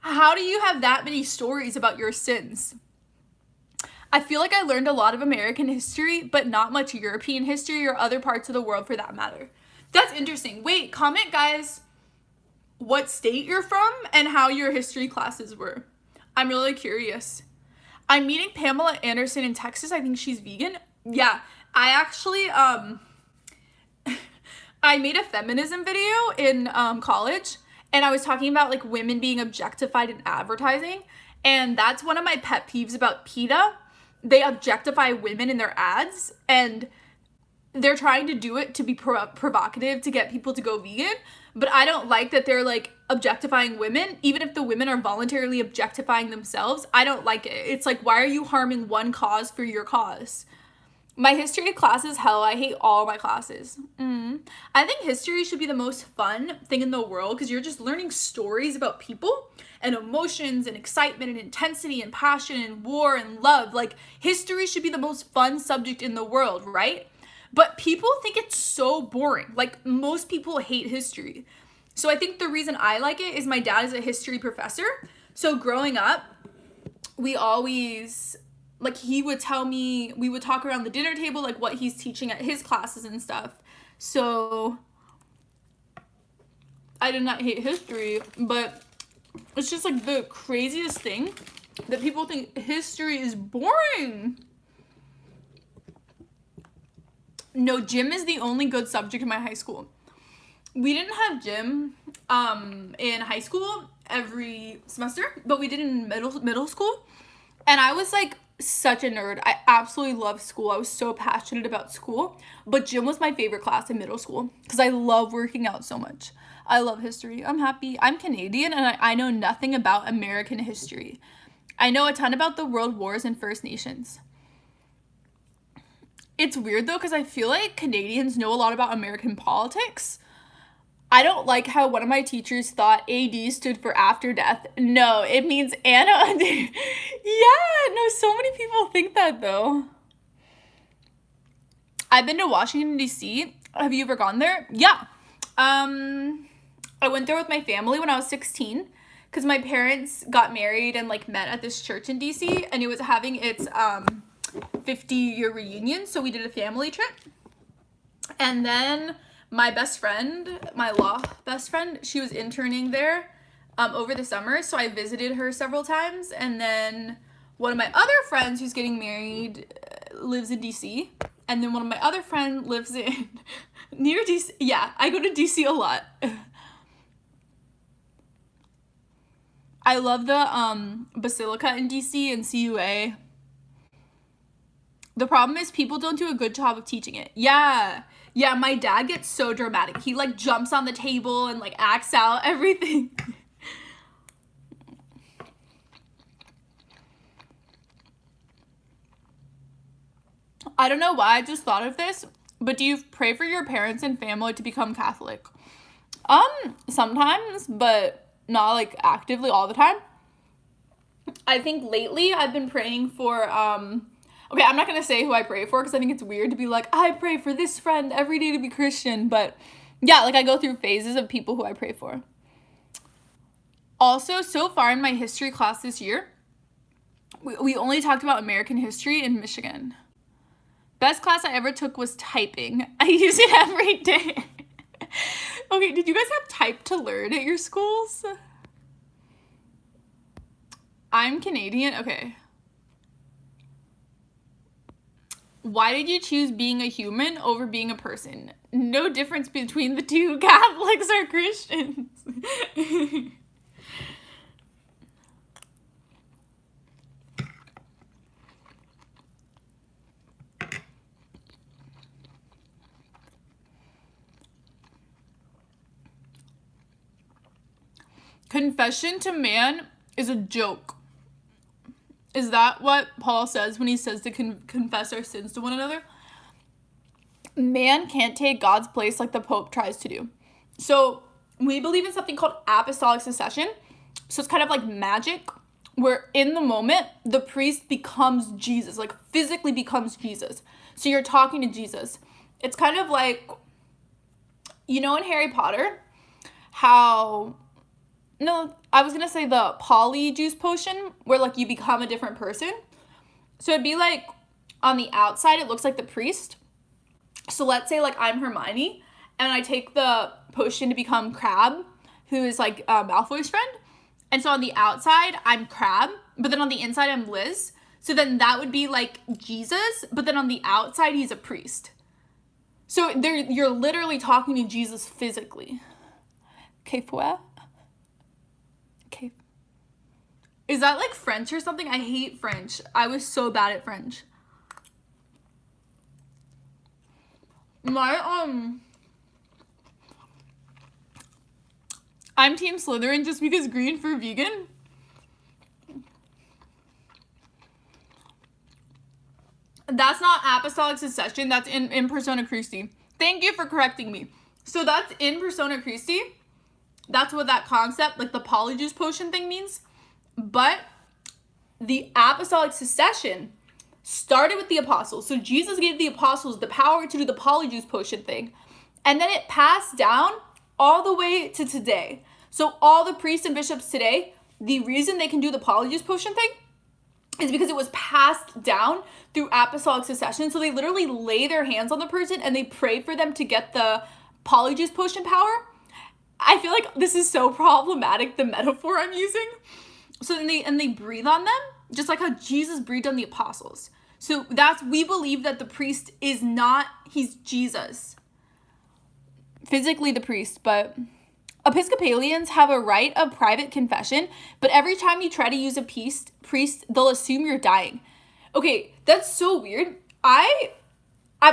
how do you have that many stories about your sins? I feel like I learned a lot of American history, but not much European history or other parts of the world for that matter. That's interesting. Wait, comment, guys, what state you're from and how your history classes were. I'm really curious. I'm meeting Pamela Anderson in Texas. I think she's vegan. Yeah, I actually, I made a feminism video in college, and I was talking about like women being objectified in advertising, and that's one of my pet peeves about PETA. They objectify women in their ads, and they're trying to do it to be provocative to get people to go vegan, but I don't like that they're like objectifying women, even if the women are voluntarily objectifying themselves. I don't like it. It's like, why are you harming one cause for your cause? My history class is hell. I hate all my classes. I think history should be the most fun thing in the world because you're just learning stories about people and emotions and excitement and intensity and passion and war and love. Like, history should be the most fun subject in the world, right? But people think it's so boring. Like, most people hate history. So I think the reason I like it is my dad is a history professor. So growing up, we always, like, he would tell me, we would talk around the dinner table, like what he's teaching at his classes and stuff. So I did not hate history, but it's just like the craziest thing that people think history is boring. No, gym is the only good subject in my high school. We didn't have gym in high school every semester, but we did in middle school. And I was like such a nerd. I absolutely loved school. I was so passionate about school, but gym was my favorite class in middle school because I love working out so much. I love history. I'm happy. I'm Canadian and I know nothing about American history. I know a ton about the World Wars and First Nations. It's weird though because I feel like Canadians know a lot about American politics. I don't like how one of my teachers thought AD stood for after death. No, it means Anna. Yeah, no, so many people think that though. I've been to Washington, D.C. Have you ever gone there? Yeah. I went there with my family when I was 16 because my parents got married and like met at this church in D.C. and it was having its 50-year reunion, so we did a family trip. And then my best friend, my law best friend, she was interning there over the summer, so I visited her several times. And then one of my other friends who's getting married lives in DC, and then one of my other friends lives in near DC. Yeah, I go to DC a lot. I love the Basilica in DC and CUA. The problem is people don't do a good job of teaching it. Yeah, my dad gets so dramatic. He like jumps on the table and like acts out everything. I don't know why I just thought of this, but do you pray for your parents and family to become Catholic? Sometimes, but not like actively all the time. I think lately I've been praying for okay, I'm not going to say who I pray for because I think it's weird to be like, I pray for this friend every day to be Christian. But yeah, like I go through phases of people who I pray for. Also, so far in my history class this year, we only talked about American history in Michigan. Best class I ever took was typing. I use it every day. Okay, did you guys have type to learn at your schools? I'm Canadian. Okay. Why did you choose being a human over being a person? No difference between the two. Catholics or Christians. Confession to man is a joke. Is that what Paul says when he says to confess our sins to one another? Man can't take God's place like the Pope tries to do. So we believe in something called Apostolic Succession. So it's kind of like magic, where in the moment, the priest becomes Jesus, like physically becomes Jesus. So you're talking to Jesus. It's kind of like, you know in Harry Potter, how... No, I was going to say the Polyjuice Potion, where, like, you become a different person. So it'd be, like, on the outside, it looks like the priest. So let's say, like, I'm Hermione, and I take the potion to become Crabbe, who is, like, Malfoy's friend. And so on the outside, I'm Crabbe, but then on the inside, I'm Liz. So then that would be, like, Jesus, but then on the outside, he's a priest. So you're literally talking to Jesus physically. Okay, fois? Okay. Is that like French or something? I hate French. I was so bad at French. I'm Team Slytherin just because green for vegan. That's not Apostolic Succession. That's in Persona Christi. Thank you for correcting me. So that's in Persona Christi. That's what that concept, like the Polyjuice Potion thing means. But the Apostolic Succession started with the apostles. So Jesus gave the apostles the power to do the Polyjuice Potion thing. And then it passed down all the way to today. So all the priests and bishops today, the reason they can do the Polyjuice Potion thing is because it was passed down through Apostolic Succession. So they literally lay their hands on the person and they pray for them to get the Polyjuice Potion power. I feel like this is so problematic, the metaphor I'm using. So then they breathe on them, just like how Jesus breathed on the apostles. So we believe that the priest is not, he's Jesus. Physically the priest, but Episcopalians have a right of private confession, but every time you try to use a priest, they'll assume you're dying. Okay, that's so weird. I'm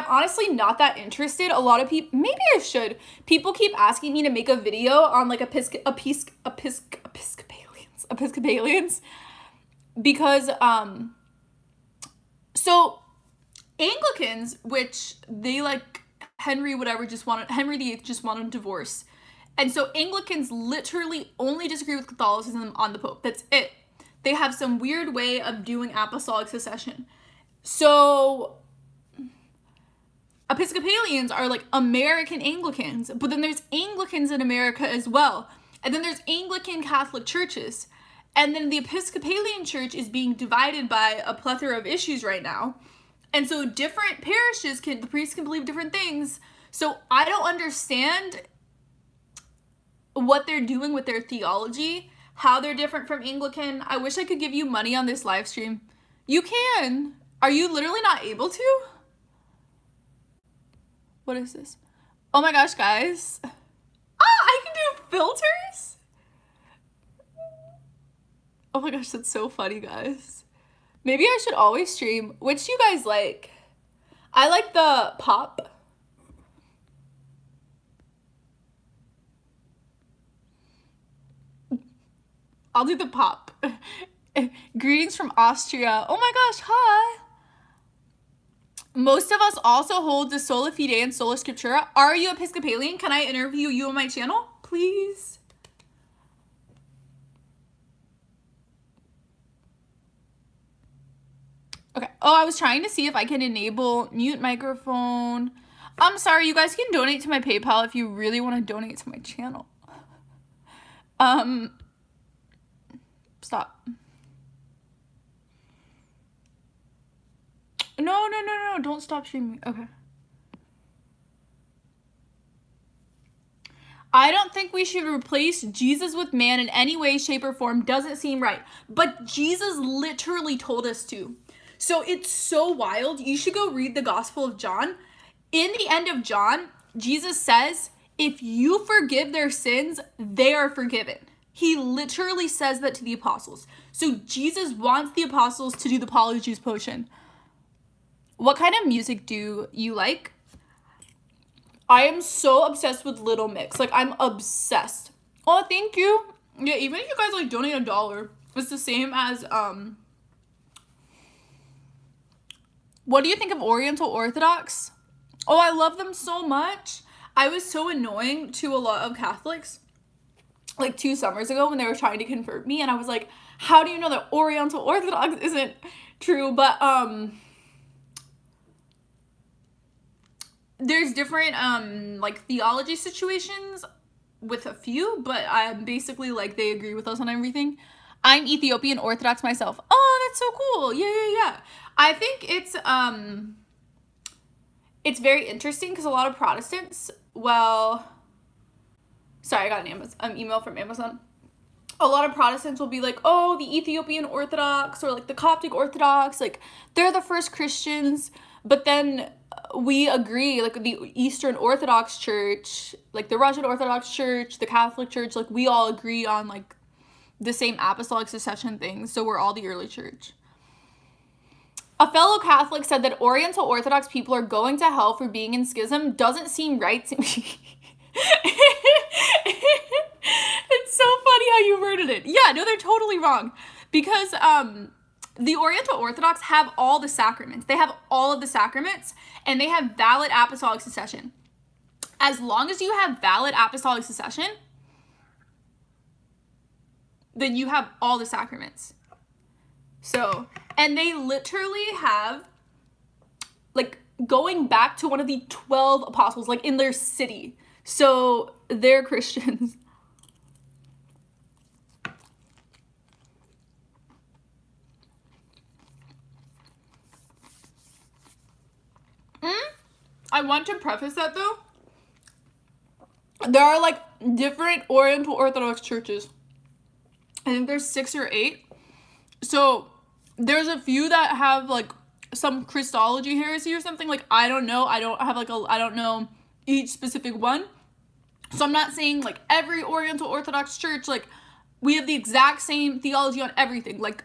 honestly not that interested. A lot of people, maybe I should. People keep asking me to make a video on like Episcopalians because so Anglicans, which they like Henry VIII just wanted a divorce. And so Anglicans literally only disagree with Catholicism on the Pope. That's it. They have some weird way of doing Apostolic Succession. So Episcopalians are like American Anglicans, but then there's Anglicans in America as well. And then there's Anglican Catholic churches. And then the Episcopalian church is being divided by a plethora of issues right now. And so different parishes the priests can believe different things. So I don't understand what they're doing with their theology, how they're different from Anglican. I wish I could give you money on this live stream. You can. Are you literally not able to? What is this? Oh my gosh, guys. I can do filters? Oh my gosh, that's so funny, guys. Maybe I should always stream. Which do you guys like? I like the pop. I'll do the pop. Greetings from Austria. Oh my gosh, hi. Most of us also hold the sola fide and sola scriptura. Are you Episcopalian? Can I interview you on my channel, please? Okay. Oh, I was trying to see if I can enable mute microphone. I'm sorry, you guys can donate to my PayPal if you really want to donate to my channel. Stop. No, don't stop streaming. Okay. I don't think we should replace Jesus with man in any way, shape, or form. Doesn't seem right. But Jesus literally told us to. So it's so wild. You should go read the Gospel of John. In the end of John, Jesus says, if you forgive their sins, they are forgiven. He literally says that to the apostles. So Jesus wants the apostles to do the Polyjuice Potion. What kind of music do you like? I am so obsessed with Little Mix. Like, I'm obsessed. Oh, thank you. Yeah, even if you guys like donate $1, it's the same as what do you think of Oriental Orthodox? Oh, I love them so much. I was so annoying to a lot of Catholics like 2 summers ago when they were trying to convert me, and I was like, how do you know that Oriental Orthodox isn't true? But there's different like theology situations with a few, but I'm basically like they agree with us on everything. I'm Ethiopian Orthodox myself. Oh, that's so cool. Yeah. I think it's very interesting because a lot of Protestants, well, sorry, I got an email from Amazon. A lot of Protestants will be like, oh, the Ethiopian Orthodox or like the Coptic Orthodox, like they're the first Christians. But then we agree, like the Eastern Orthodox Church, like the Russian Orthodox Church, the Catholic Church, like we all agree on like the same Apostolic Succession things. So we're all the early church. A fellow Catholic said that Oriental Orthodox people are going to hell for being in schism. Doesn't seem right to me. It's so funny how you worded it. Yeah, no, they're totally wrong. Because the Oriental Orthodox have all the sacraments. They have all of the sacraments, and they have valid apostolic succession. As long as you have valid apostolic succession, then you have all the sacraments. So, and they literally have, like, going back to one of the 12 apostles, like, in their city. So, they're Christians. I want to preface that, though. there are like different Oriental Orthodox churches. I think there's 6 or 8. So there's a few that have like some Christology heresy or something. Like, I don't know. I don't know each specific one. So I'm not saying like every Oriental Orthodox church, like we have the exact same theology on everything. Like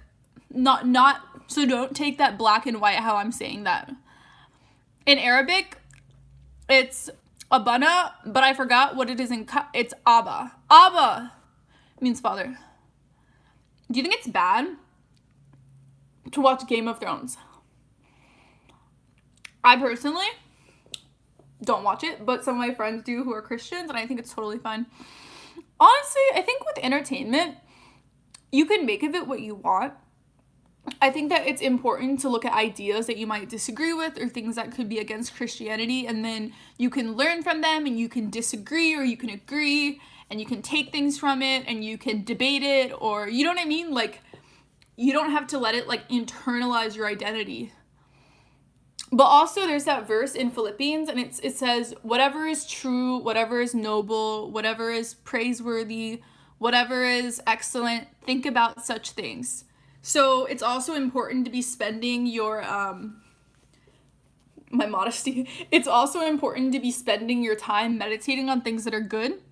not, so don't take that black and white how I'm saying that. In Arabic, it's Abana, but I forgot what it is it's Abba. Abba means father. Do you think it's bad to watch Game of Thrones? I personally don't watch it, but some of my friends do who are Christians, and I think it's totally fine. Honestly, I think with entertainment, you can make of it what you want. I think that it's important to look at ideas that you might disagree with or things that could be against Christianity, and then you can learn from them, and you can disagree or you can agree, and you can take things from it, and you can debate it, or you know what I mean? Like, you don't have to let it like internalize your identity. But also there's that verse in Philippians, and it says, whatever is true, whatever is noble, whatever is praiseworthy, whatever is excellent, think about such things. So it's also important to be spending your, my modesty, it's also important to be spending your time meditating on things that are good.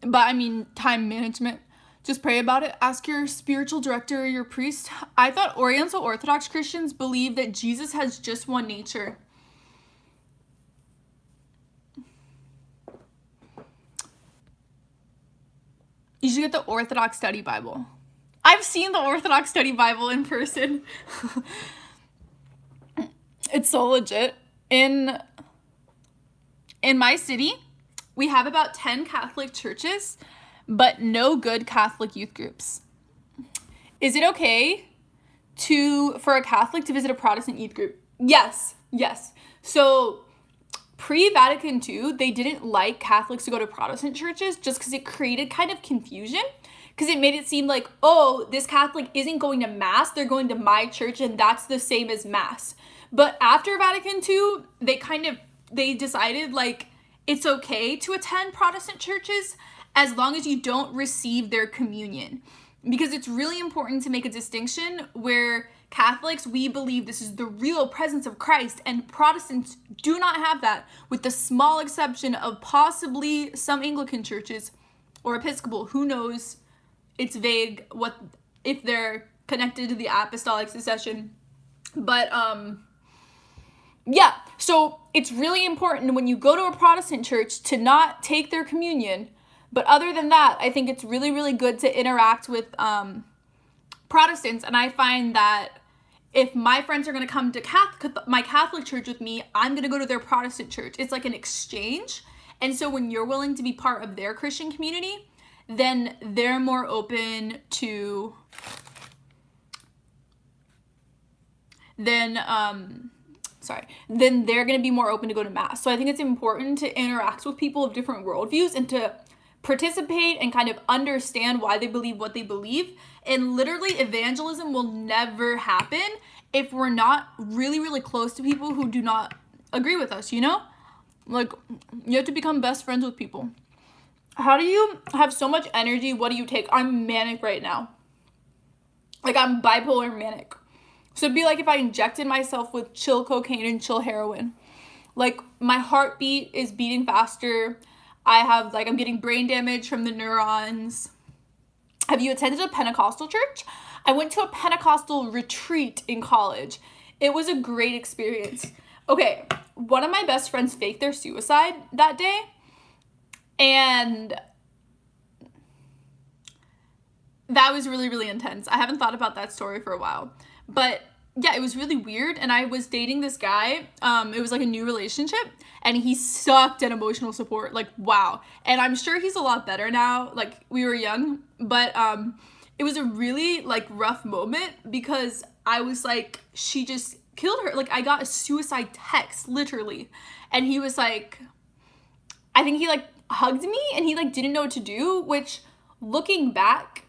But I mean, time management. Just pray about it. Ask your spiritual director or your priest. I thought Oriental Orthodox Christians believe that Jesus has just one nature. You should get the Orthodox Study Bible. I've seen the Orthodox Study Bible in person. It's so legit. In my city, we have about 10 Catholic churches, but no good Catholic youth groups. Is it okay for a Catholic to visit a Protestant youth group? Yes. So pre-Vatican II, they didn't like Catholics to go to Protestant churches just because it created kind of confusion, because it made it seem like, oh, this Catholic isn't going to Mass, they're going to my church, and that's the same as Mass. But after Vatican II, they decided like it's okay to attend Protestant churches as long as you don't receive their communion. Because it's really important to make a distinction where Catholics, we believe this is the real presence of Christ, and Protestants do not have that, with the small exception of possibly some Anglican churches or Episcopal. Who knows? It's vague if they're connected to the Apostolic Succession. But yeah, so it's really important when you go to a Protestant church to not take their communion. But other than that, I think it's really, really good to interact with Protestants. And I find that if my friends are going to come to my Catholic church with me, I'm going to go to their Protestant church. It's like an exchange. And so when you're willing to be part of their Christian community, then they're more open to... then they're going to be more open to go to Mass. So I think it's important to interact with people of different worldviews and to participate and kind of understand why they believe what they believe. And literally, evangelism will never happen if we're not really, really close to people who do not agree with us, you know? Like, you have to become best friends with people. How do you have so much energy? What do you take? I'm manic right now. Like, I'm bipolar manic. So it'd be like if I injected myself with chill cocaine and chill heroin. Like, my heartbeat is beating faster. I'm getting brain damage from the neurons. Have you attended a Pentecostal church? I went to a Pentecostal retreat in college. It was a great experience. Okay, one of my best friends faked their suicide that day. And that was really, really intense. I haven't thought about that story for a while. But yeah, it was really weird. And I was dating this guy. It was like a new relationship. And he sucked at emotional support. Like, wow. And I'm sure he's a lot better now. Like, we were young. But it was a really, like, rough moment because I was like, she just killed her. Like, I got a suicide text, literally. And he was like, I think he, like, hugged me. And he, like, didn't know what to do. Which, looking back,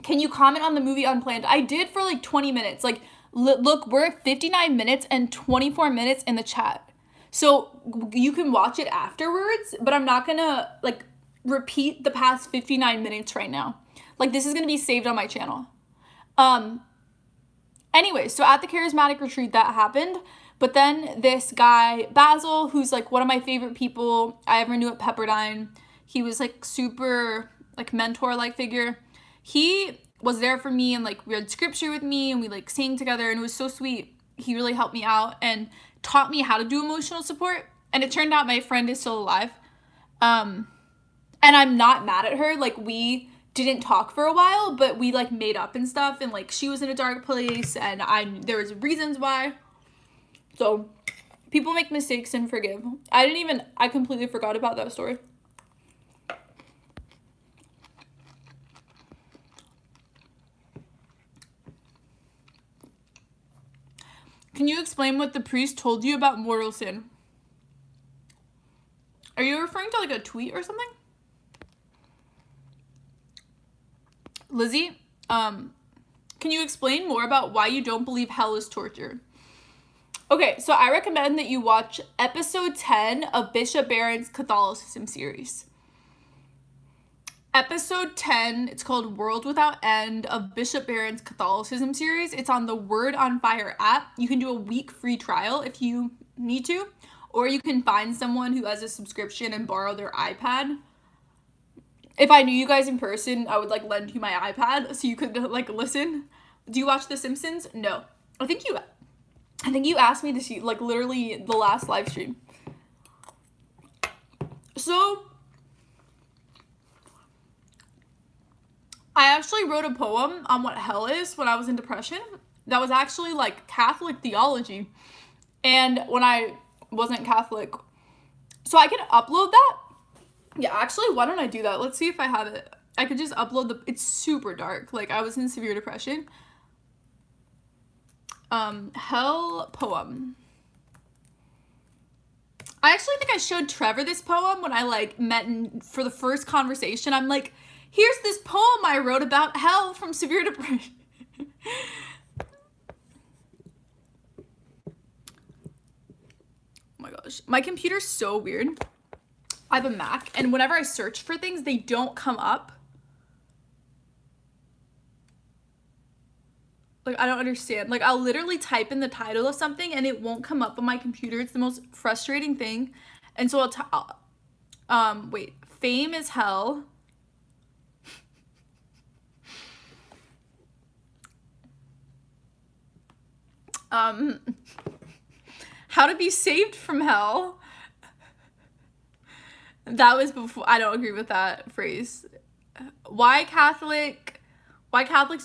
can you comment on the movie Unplanned? I did for, like, 20 minutes. Like, look, we're at 59 minutes and 24 minutes in the chat. So you can watch it afterwards, but I'm not gonna like repeat the past 59 minutes right now. Like, this is gonna be saved on my channel. Anyway, so at the charismatic retreat that happened, but then this guy, Basil, who's like one of my favorite people I ever knew at Pepperdine, he was like super like mentor-like figure. He was there for me and like read scripture with me and we like sang together and it was so sweet. He really helped me out and taught me how to do emotional support. And it turned out my friend is still alive. And I'm not mad at her. Like, we didn't talk for a while, but we like made up and stuff, and like she was in a dark place and there was reasons why. So people make mistakes and forgive. I completely forgot about that story. Can you explain what the priest told you about mortal sin? Are you referring to like a tweet or something? Lizzie, can you explain more about why you don't believe hell is torture? Okay, so I recommend that you watch episode 10 of Bishop Barron's Catholicism series. Episode 10, it's called World Without End of Bishop Barron's Catholicism series. It's on the Word on Fire app. You can do a week free trial if you need to, or you can find someone who has a subscription and borrow their iPad. If I knew you guys in person, I would like lend you my iPad so you could like listen. Do you watch The Simpsons? No. I think you asked me to see like literally the last live stream. So I actually wrote a poem on what hell is when I was in depression. That was actually like Catholic theology. And when I wasn't Catholic, so I can upload that. Yeah, actually, why don't I do that? Let's see if I have it. I could just upload it's super dark. Like, I was in severe depression. Hell poem. I actually think I showed Trevor this poem when I like met for the first conversation. I'm like, here's this poem I wrote about hell from severe depression. Oh my gosh. My computer's so weird. I have a Mac, and whenever I search for things, they don't come up. Like, I don't understand. Like, I'll literally type in the title of something, and it won't come up on my computer. It's the most frustrating thing. And so wait. Fame is hell. How to be saved from hell. That was before. I don't agree with that phrase. Why Catholics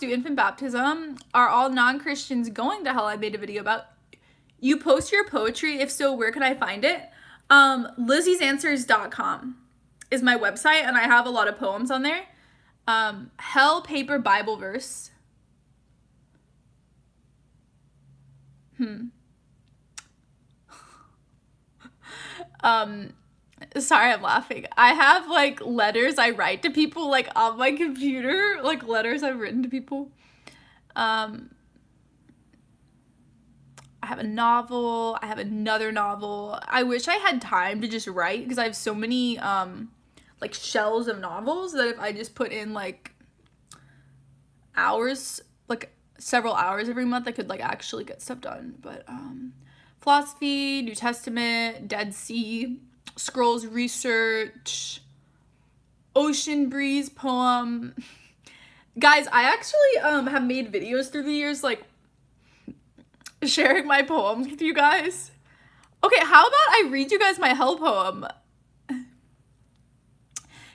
do infant baptism? Are all non-Christians going to hell? I made a video about. You post your poetry? If so, where can I find it? LizziesAnswers.com is my website, and I have a lot of poems on there. Hell paper Bible verse. Sorry, I'm laughing. I have like letters I write to people like on my computer, like letters I've written to people. I have a novel. I have another novel. I wish I had time to just write because I have so many like shelves of novels that if I just put in like hours, like several hours every month, I could like actually get stuff done. But philosophy, New Testament, Dead Sea Scrolls research, ocean breeze poem. Guys, I actually have made videos through the years like sharing my poems with you guys. Okay, how about I read you guys my hell poem?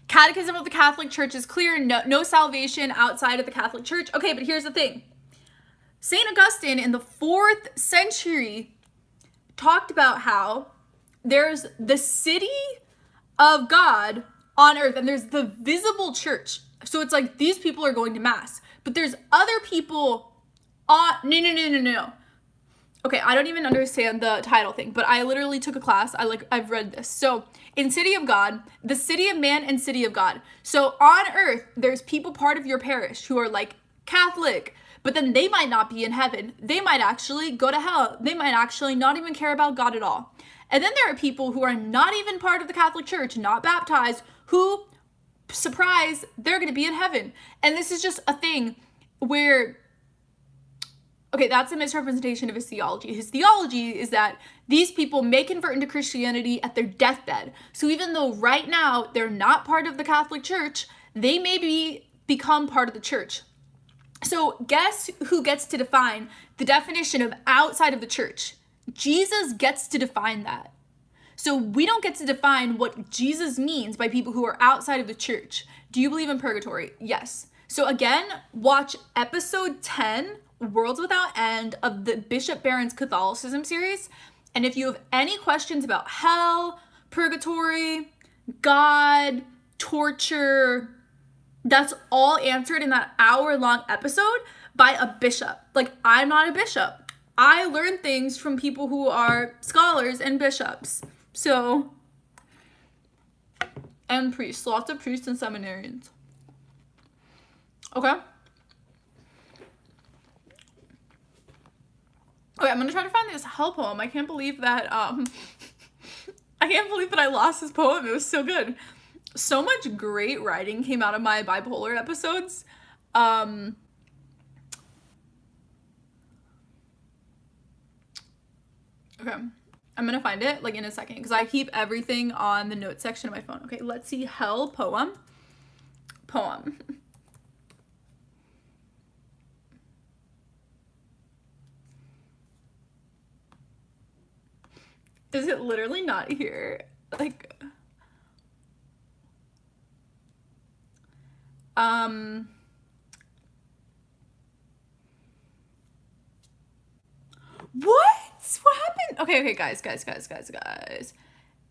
Catechism of the Catholic Church is clear. No salvation outside of the Catholic Church. Okay, but here's the thing. St. Augustine in the 4th century talked about how there's the city of God on earth and there's the visible church. So it's like these people are going to mass, but there's other people on. No. Okay, I don't even understand the title thing, but I literally took a class. I've read this. So in City of God, the city of man and city of God. So on earth, there's people part of your parish who are like Catholic, but then they might not be in heaven. They might actually go to hell. They might actually not even care about God at all. And then there are people who are not even part of the Catholic Church, not baptized, who, surprise, they're going to be in heaven. And this is just a thing where, okay, that's a misrepresentation of his theology. His theology is that these people may convert into Christianity at their deathbed. So even though right now they're not part of the Catholic Church, they may become part of the church. So guess who gets to define the definition of outside of the church? Jesus gets to define that. So we don't get to define what Jesus means by people who are outside of the church. Do you believe in purgatory? Yes. So again, watch episode 10, Worlds Without End, of the Bishop Barron's Catholicism series. And if you have any questions about hell, purgatory, God, torture, that's all answered in that hour-long episode by a bishop. Like, I'm not a bishop. I learn things from people who are scholars and bishops. So, and priests. Lots of priests and seminarians. Okay. Okay, I'm gonna try to find this hell poem. I can't believe that, I lost this poem. It was so good. So much great writing came out of my bipolar episodes. Okay, I'm gonna find it like in a second because I keep everything on the notes section of my phone. Okay, let's see. Hell poem. Is it literally not here? Like, what happened? Okay, guys.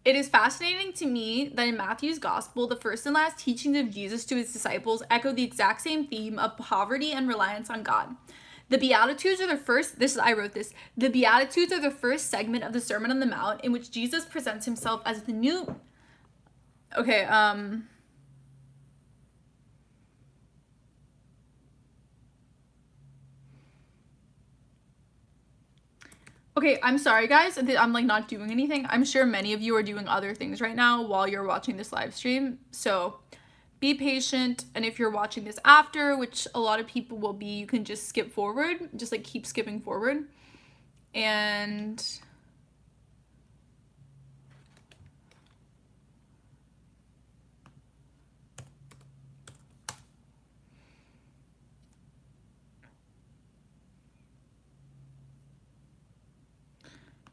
It is fascinating to me that in Matthew's gospel, the first and last teachings of Jesus to his disciples echo the exact same theme of poverty and reliance on God. The Beatitudes are the first, the Beatitudes are the first segment of the Sermon on the Mount in which Jesus presents himself as the new, okay, I'm sorry guys, I'm like not doing anything. I'm sure many of you are doing other things right now while you're watching this live stream. So be patient. And if you're watching this after, which a lot of people will be, you can just skip forward, just like keep skipping forward. And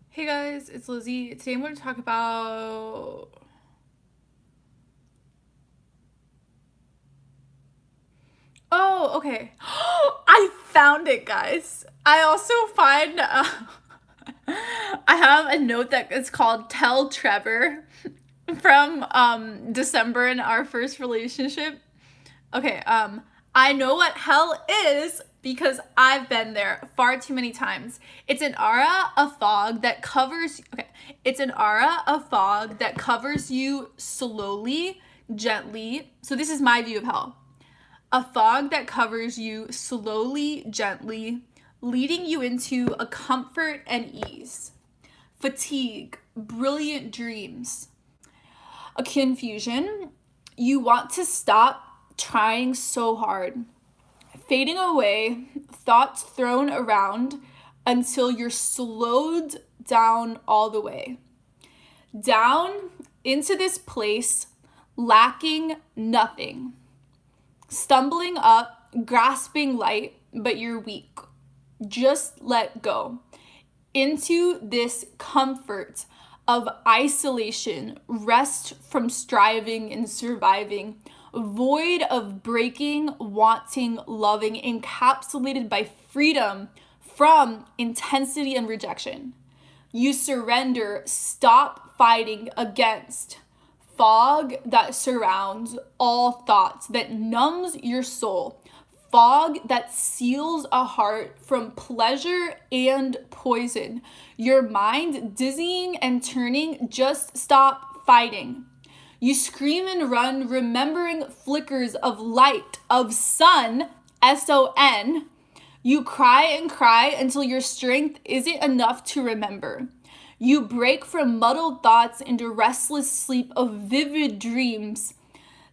hey guys, it's Lizzie. Today I'm going to talk about okay. I found it, guys. I also find I have a note that is called Tell Trevor from December in our first relationship. Okay, I know what hell is because I've been there far too many times. It's an aura of fog that covers you slowly, gently. So this is my view of hell. A fog that covers you slowly, gently, leading you into a comfort and ease. Fatigue, brilliant dreams. A confusion. You want to stop trying so hard. Fading away, thoughts thrown around until you're slowed down all the way. Down into this place, lacking nothing. Stumbling up, grasping light, but you're weak. Just let go. Into this comfort of isolation, rest from striving and surviving, void of breaking, wanting, loving, encapsulated by freedom from intensity and rejection. You surrender, stop fighting against fog that surrounds all thoughts, that numbs your soul, fog that seals a heart from pleasure and poison. Your mind dizzying and turning, just stop fighting. You scream and run, remembering flickers of light, of sun, S-O-N. You cry and cry until your strength isn't enough to remember. You break from muddled thoughts into restless sleep of vivid dreams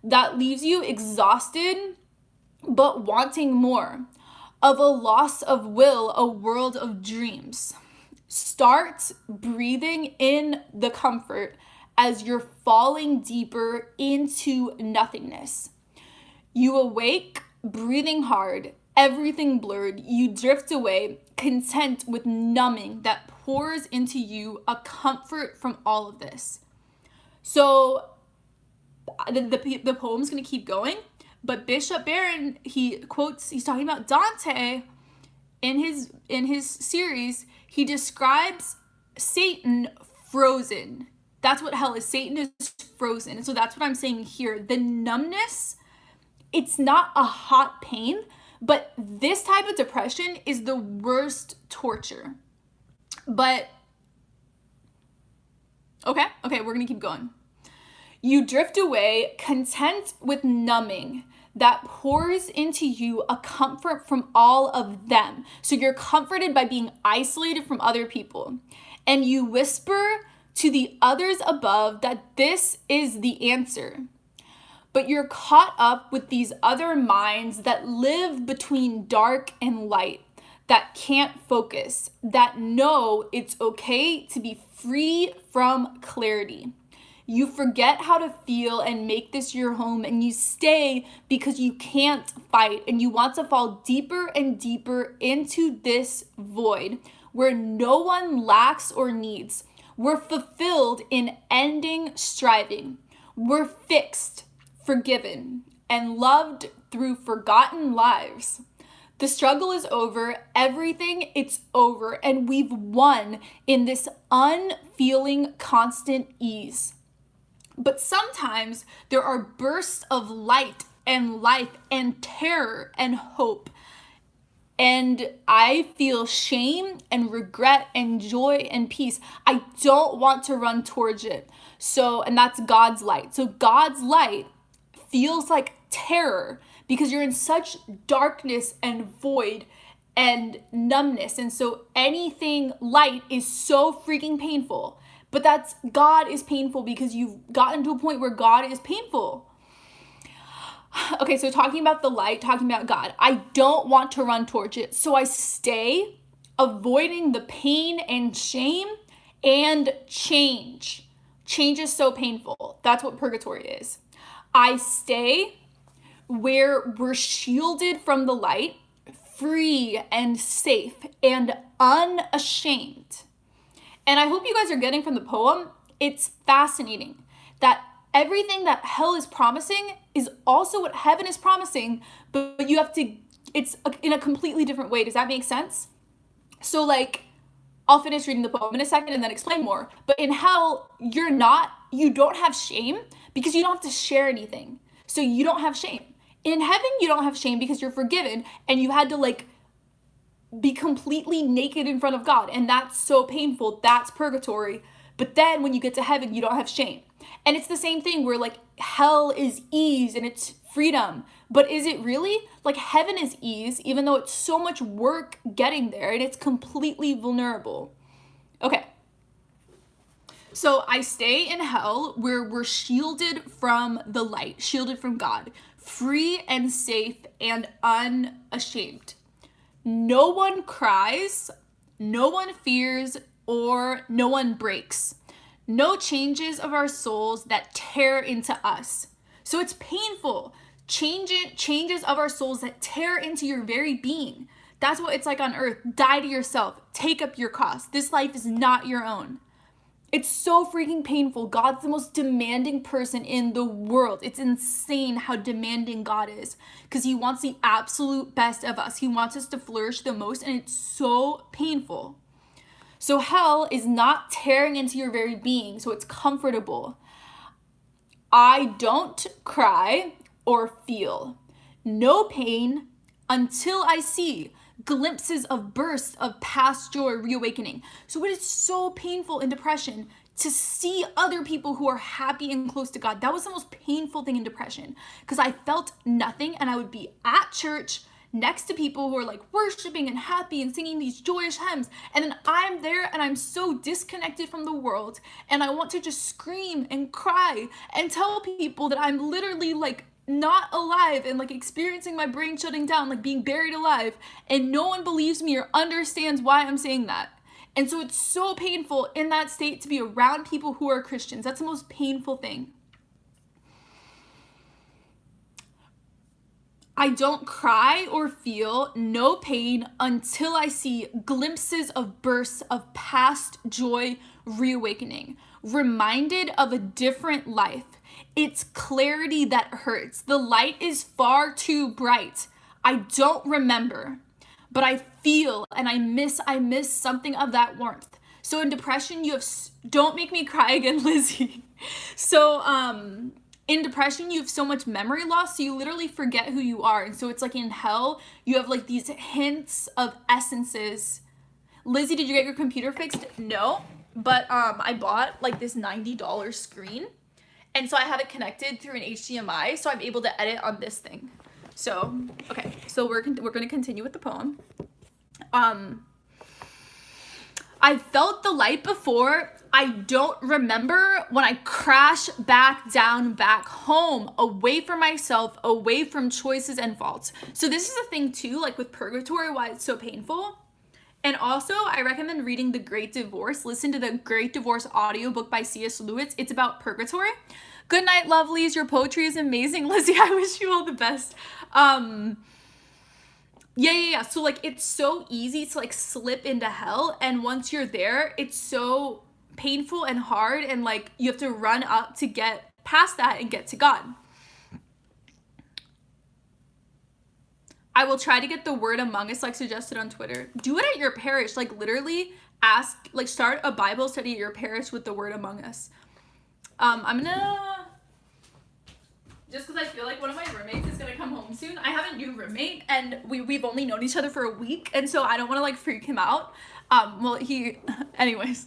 that leaves you exhausted but wanting more, of a loss of will, a world of dreams. Start breathing in the comfort as you're falling deeper into nothingness. You awake, breathing hard, everything blurred. You drift away, content with numbing that pours into you a comfort from all of this. So the poem's going to keep going, but Bishop Barron, he's talking about Dante in his series. He describes Satan frozen. That's what hell is. Satan is frozen. And so that's what I'm saying here. The numbness, it's not a hot pain, but this type of depression is the worst torture. But okay, we're going to keep going. You drift away, content with numbing that pours into you a comfort from all of them. So you're comforted by being isolated from other people. And you whisper to the others above that this is the answer. But you're caught up with these other minds that live between dark and light, that can't focus, that know it's okay to be free from clarity. You forget how to feel and make this your home, and you stay because you can't fight, and you want to fall deeper and deeper into this void where no one lacks or needs. We're fulfilled in ending striving. We're fixed, forgiven, and loved through forgotten lives. The struggle is over, everything, it's over, and we've won in this unfeeling constant ease. But sometimes there are bursts of light and life and terror and hope. And I feel shame and regret and joy and peace. I don't want to run towards it. And that's God's light. So God's light feels like terror because you're in such darkness and void and numbness. And so anything light is so freaking painful. But God is painful because you've gotten to a point where God is painful. Okay, so talking about the light, talking about God, I don't want to run towards it. So I stay, avoiding the pain and shame and change. Change is so painful. That's what purgatory is. I stay where we're shielded from the light, free and safe and unashamed. And I hope you guys are getting from the poem, it's fascinating that everything that hell is promising is also what heaven is promising, but it's in a completely different way. Does that make sense? So I'll finish reading the poem in a second and then explain more. But in hell, you don't have shame because you don't have to share anything. So you don't have shame. In heaven, you don't have shame because you're forgiven and you had to be completely naked in front of God. And that's so painful. That's purgatory. But then when you get to heaven, you don't have shame. And it's the same thing where hell is ease and it's freedom. But is it really? Heaven is ease, even though it's so much work getting there and it's completely vulnerable. Okay. So I stay in hell where we're shielded from the light, shielded from God, free and safe and unashamed. No one cries, no one fears, or no one breaks. No changes of our souls that tear into us. So it's painful. Changes of our souls that tear into your very being. That's what it's like on earth. Die to yourself. Take up your cross. This life is not your own. It's so freaking painful. God's the most demanding person in the world. It's insane how demanding God is because he wants the absolute best of us. He wants us to flourish the most, and it's so painful. So hell is not tearing into your very being, so it's comfortable. I don't cry or feel. No pain until I see glimpses of bursts of past joy reawakening. So it is so painful in depression to see other people who are happy and close to God. That was the most painful thing in depression because I felt nothing and I would be at church, next to people who are like worshiping and happy and singing these joyous hymns, and then I'm there and I'm so disconnected from the world, and I want to just scream and cry and tell people that I'm literally like not alive and like experiencing my brain shutting down, like being buried alive, and no one believes me or understands why I'm saying that. And so it's so painful in that state to be around people who are Christians. That's the most painful thing. I don't cry or feel no pain until I see glimpses of bursts of past joy reawakening, reminded of a different life. It's clarity that hurts. The light is far too bright. I don't remember, but I feel and I miss something of that warmth. So in depression, don't make me cry again, Lizzie. So in depression, you have so much memory loss, so you literally forget who you are. And so it's like in hell, you have like these hints of essences. Lizzie, did you get your computer fixed? No, but I bought like this $90 screen. And so I have it connected through an HDMI, so I'm able to edit on this thing. So, okay, so we're going to continue with the poem. I felt the light before. I don't remember when I crash back down, back home, away from myself, away from choices and faults. So this is a thing too, like with purgatory, why it's so painful. And also, I recommend reading The Great Divorce. Listen to The Great Divorce audiobook by C.S. Lewis. It's about purgatory. Good night, lovelies. Your poetry is amazing. Lizzie, I wish you all the best. Yeah. So, like, it's so easy to, like, slip into hell. And once you're there, it's so painful and hard. And, like, you have to run up to get past that and get to God. I will try to get the word among us like suggested on Twitter. Do it at your parish. Like literally start a Bible study at your parish with the word among us. I'm gonna, just because I feel like one of my roommates is gonna come home soon. I have a new roommate and we've only known each other for a week. And so I don't want to like freak him out. Anyways.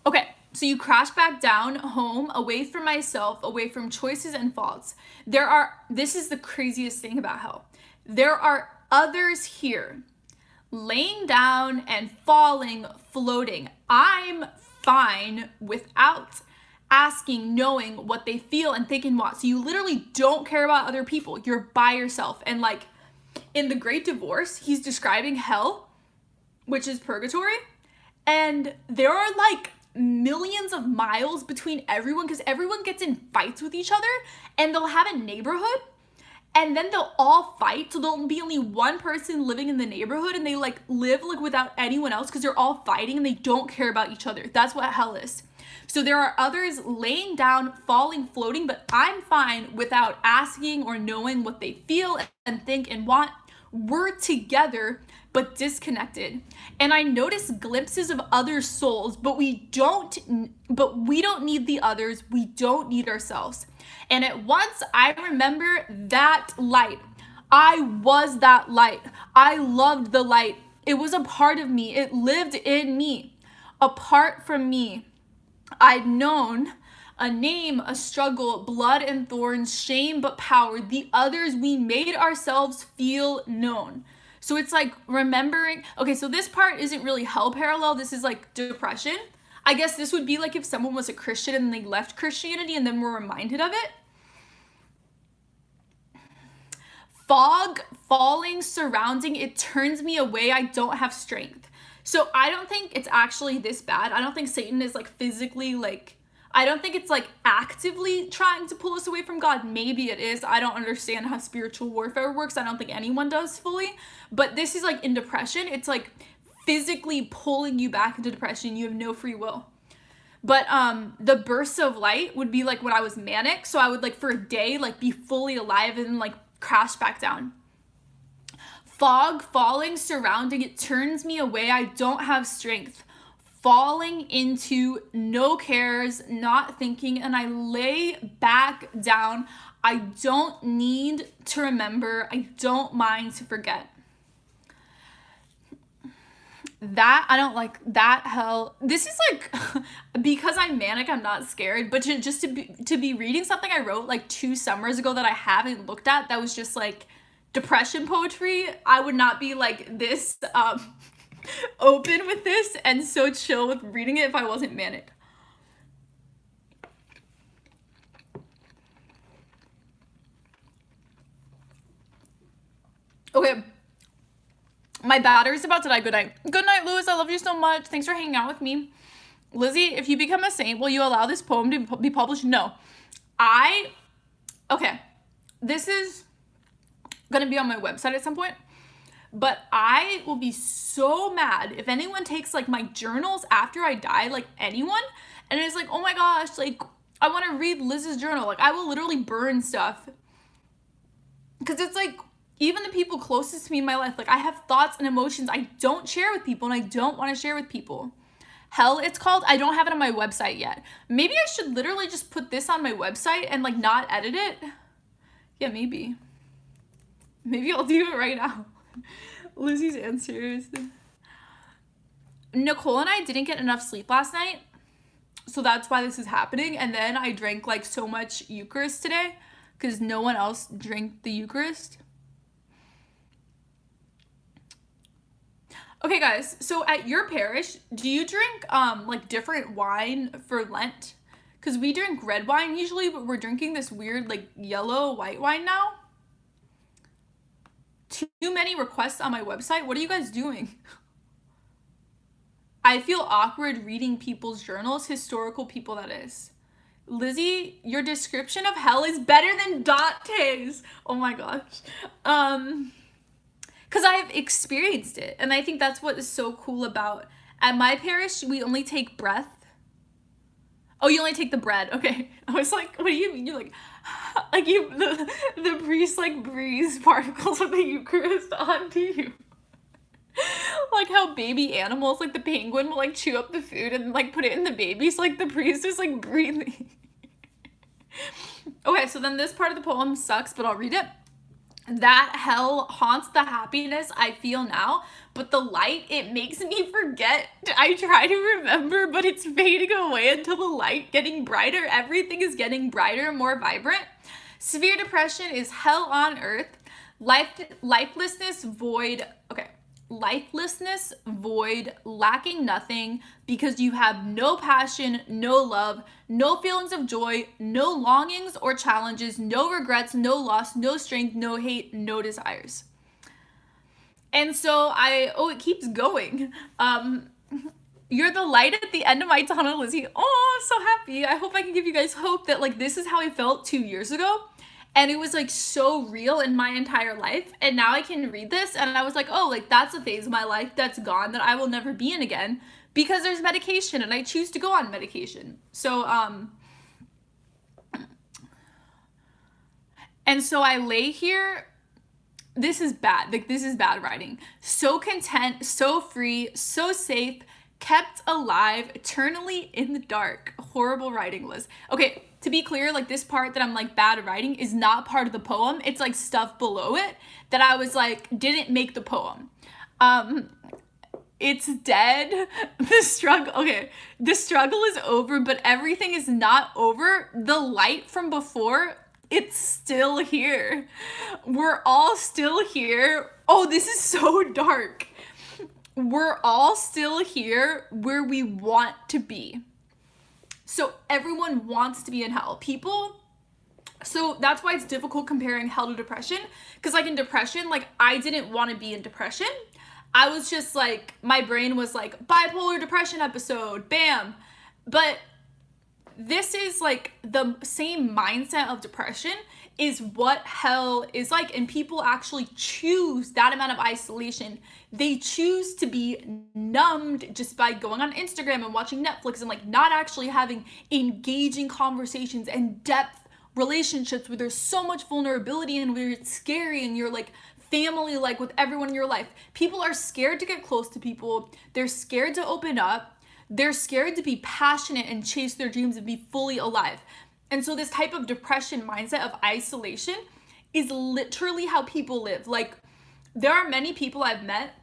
Okay. So you crash back down home, away from myself, away from choices and faults. This is the craziest thing about hell. There are others here, laying down and falling, floating. I'm fine without asking, knowing what they feel and think and want. So you literally don't care about other people. You're by yourself. And like in The Great Divorce, he's describing hell, which is purgatory. And there are like millions of miles between everyone because everyone gets in fights with each other, and they'll have a neighborhood and then they'll all fight, so there'll be only one person living in the neighborhood and they like live like without anyone else because they're all fighting and they don't care about each other. That's what hell is. So there are others laying down, falling, floating, but I'm fine without asking or knowing what they feel and think and want. We're together but disconnected. And I notice glimpses of other souls, but we don't need the others. We don't need ourselves. And at once I remember that light. I was that light. I loved the light. It was a part of me. It lived in me. Apart from me, I'd known a name, a struggle, blood and thorns, shame but power. The others, we made ourselves feel known. So it's like remembering, okay, so this part isn't really hell parallel. This is like depression. I guess this would be like if someone was a Christian and they left Christianity and then were reminded of it. Fog falling, surrounding, it turns me away. I don't have strength. So I don't think it's actually this bad. I don't think Satan is like physically like, I don't think it's like actively trying to pull us away from God. Maybe it is. I don't understand how spiritual warfare works. I don't think anyone does fully. But this is like in depression. It's like physically pulling you back into depression. You have no free will. But the bursts of light would be like when I was manic. So I would like for a day like be fully alive and like crash back down. Fog falling, surrounding, it turns me away. I don't have strength. Falling into no cares, not thinking, and I lay back down. I don't need to remember. I don't mind to forget. That, I don't like that. Hell, this is like, because I'm manic, I'm not scared, but to be reading something I wrote like 2 summers ago that I haven't looked at, that was just like depression poetry, I would not be like this open with this and so chill with reading it if I wasn't manic. Okay, my battery's about to die. Good night. Good night, Lewis. I love you so much. Thanks for hanging out with me. Lizzie, if you become a saint, will you allow this poem to be published? No. Okay, this is gonna be on my website at some point, but I will be so mad if anyone takes like my journals after I die, like anyone, and it's like, oh my gosh, like I want to read Liz's journal. Like I will literally burn stuff, because it's like, even the people closest to me in my life, like I have thoughts and emotions I don't share with people, and I don't want to share with people. Hell, it's called. I don't have it on my website yet. Maybe I should literally just put this on my website and like not edit it. Yeah, maybe I'll do it right now. Lizzie's Answers. Nicole and I didn't get enough sleep last night, so that's why this is happening. And then I drank like so much Eucharist today because no one else drank the Eucharist. Okay, guys, so at your parish, do you drink like different wine for Lent? Because we drink red wine usually, but we're drinking this weird like yellow white wine now. Too many requests on my website. What are you guys doing? I feel awkward reading people's journals, historical people that is. Lizzie, your description of hell is better than Dante's. Oh my gosh. Because I've experienced it, and I think that's what is so cool about, at my parish, we only take breath. Oh, you only take the bread. Okay. I was like, what do you mean? You're like the priest like breathes particles of the Eucharist onto you. Like how baby animals, like the penguin will like chew up the food and like put it in the baby, so like the priest is like breathing. Okay, so then this part of the poem sucks, but I'll read it. That hell haunts the happiness I feel now, but the light, it makes me forget. I try to remember, but it's fading away until the light getting brighter. Everything is getting brighter, more vibrant. Severe depression is hell on earth. Lifelessness, void, lacking nothing, because you have no passion, no love, no feelings of joy, no longings or challenges, no regrets, no loss, no strength, no hate, no desires. And so it keeps going. You're the light at the end of my tunnel, Lizzie. Oh, I'm so happy. I hope I can give you guys hope that like this is how I felt 2 years ago. And it was like so real in my entire life. And now I can read this and I was like, oh, like that's a phase of my life that's gone that I will never be in again, because there's medication and I choose to go on medication. So, and so I lay here. This is bad. Like this is bad writing. So content, so free, so safe, kept alive, eternally in the dark. Horrible writing, Liz. Okay. To be clear, like this part that I'm like bad writing is not part of the poem. It's like stuff below it that I was like, didn't make the poem. It's dead. The struggle is over, but everything is not over. The light from before, it's still here. We're all still here. Oh, this is so dark. We're all still here where we want to be. So everyone wants to be in hell. So that's why it's difficult comparing hell to depression. Because like in depression, like I didn't want to be in depression. I was just like, my brain was like, bipolar depression episode, bam. But this is like the same mindset of depression is what hell is like. And people actually choose that amount of isolation. They choose to be numbed just by going on Instagram and watching Netflix and like not actually having engaging conversations and depth relationships where there's so much vulnerability and where it's scary and you're like family, like with everyone in your life. People are scared to get close to people. They're scared to open up. They're scared to be passionate and chase their dreams and be fully alive. And so this type of depression mindset of isolation is literally how people live. Like there are many people I've met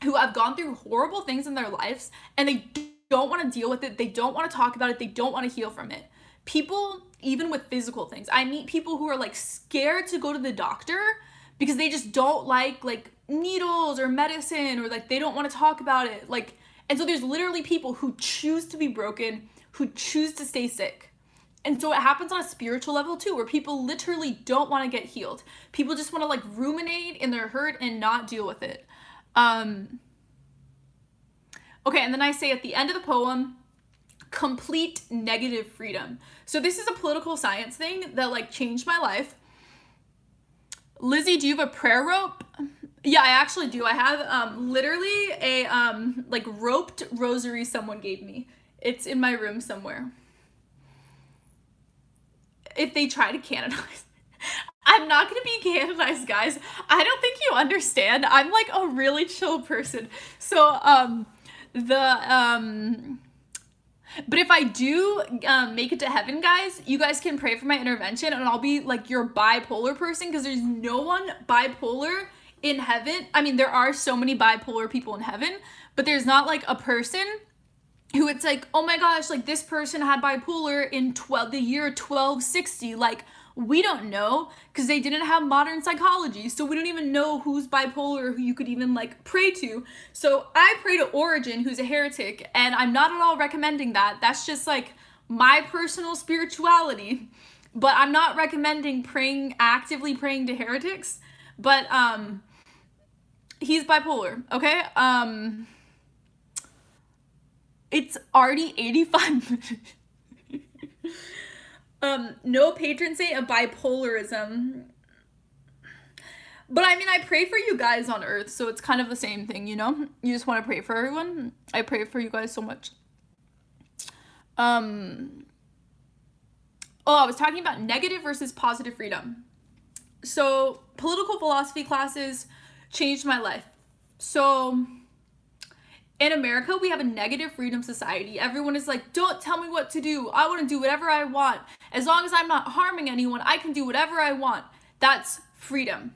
who have gone through horrible things in their lives and they don't want to deal with it. They don't want to talk about it. They don't want to heal from it. People, even with physical things, I meet people who are like scared to go to the doctor because they just don't like needles or medicine, or like they don't want to talk about it. Like, and so there's literally people who choose to be broken, who choose to stay sick. And so it happens on a spiritual level too, where people literally don't want to get healed. People just want to like ruminate in their hurt and not deal with it. Okay, and then I say at the end of the poem, complete negative freedom. So this is a political science thing that like changed my life. Lizzie, do you have a prayer rope? Yeah, I actually do. I have literally a like roped rosary someone gave me. It's in my room somewhere. If they try to canonize, I'm not gonna be canonized, guys. I don't think you understand. I'm like a really chill person. So but if I do make it to heaven, guys, you guys can pray for my intervention, and I'll be like your bipolar person, because there's no one bipolar in heaven. I mean, there are so many bipolar people in heaven, but there's not like a person who it's like, oh my gosh, like this person had bipolar in the year 1260. Like, we don't know, because they didn't have modern psychology, so we don't even know who's bipolar, who you could even like pray to. So I pray to Origen, who's a heretic, and I'm not at all recommending that. That's just like my personal spirituality, but I'm not recommending actively praying to heretics. But he's bipolar, okay? It's already 85 minutes. No patron saint of bipolarism. But I mean, I pray for you guys on earth, so it's kind of the same thing, you know? You just want to pray for everyone. I pray for you guys so much. Oh, I was talking about negative versus positive freedom. So, political philosophy classes changed my life. So, in America, we have a negative freedom society. Everyone is like, don't tell me what to do. I want to do whatever I want. As long as I'm not harming anyone, I can do whatever I want. That's freedom.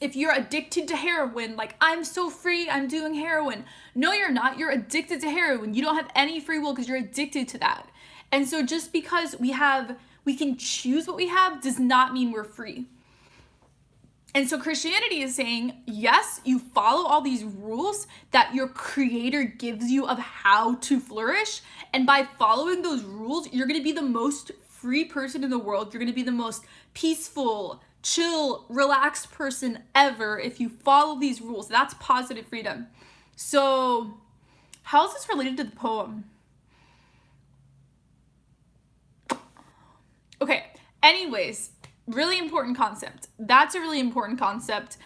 If you're addicted to heroin, like, I'm so free, I'm doing heroin. No, you're not. You're addicted to heroin. You don't have any free will because you're addicted to that. And so just because we can choose what we have does not mean we're free. And so Christianity is saying, yes, you follow all these rules that your creator gives you of how to flourish. And by following those rules, you're going to be the most free person in the world. You're going to be the most peaceful, chill, relaxed person ever if you follow these rules. That's positive freedom. So how is this related to the poem? Okay, anyways, really important concept. That's a really important concept.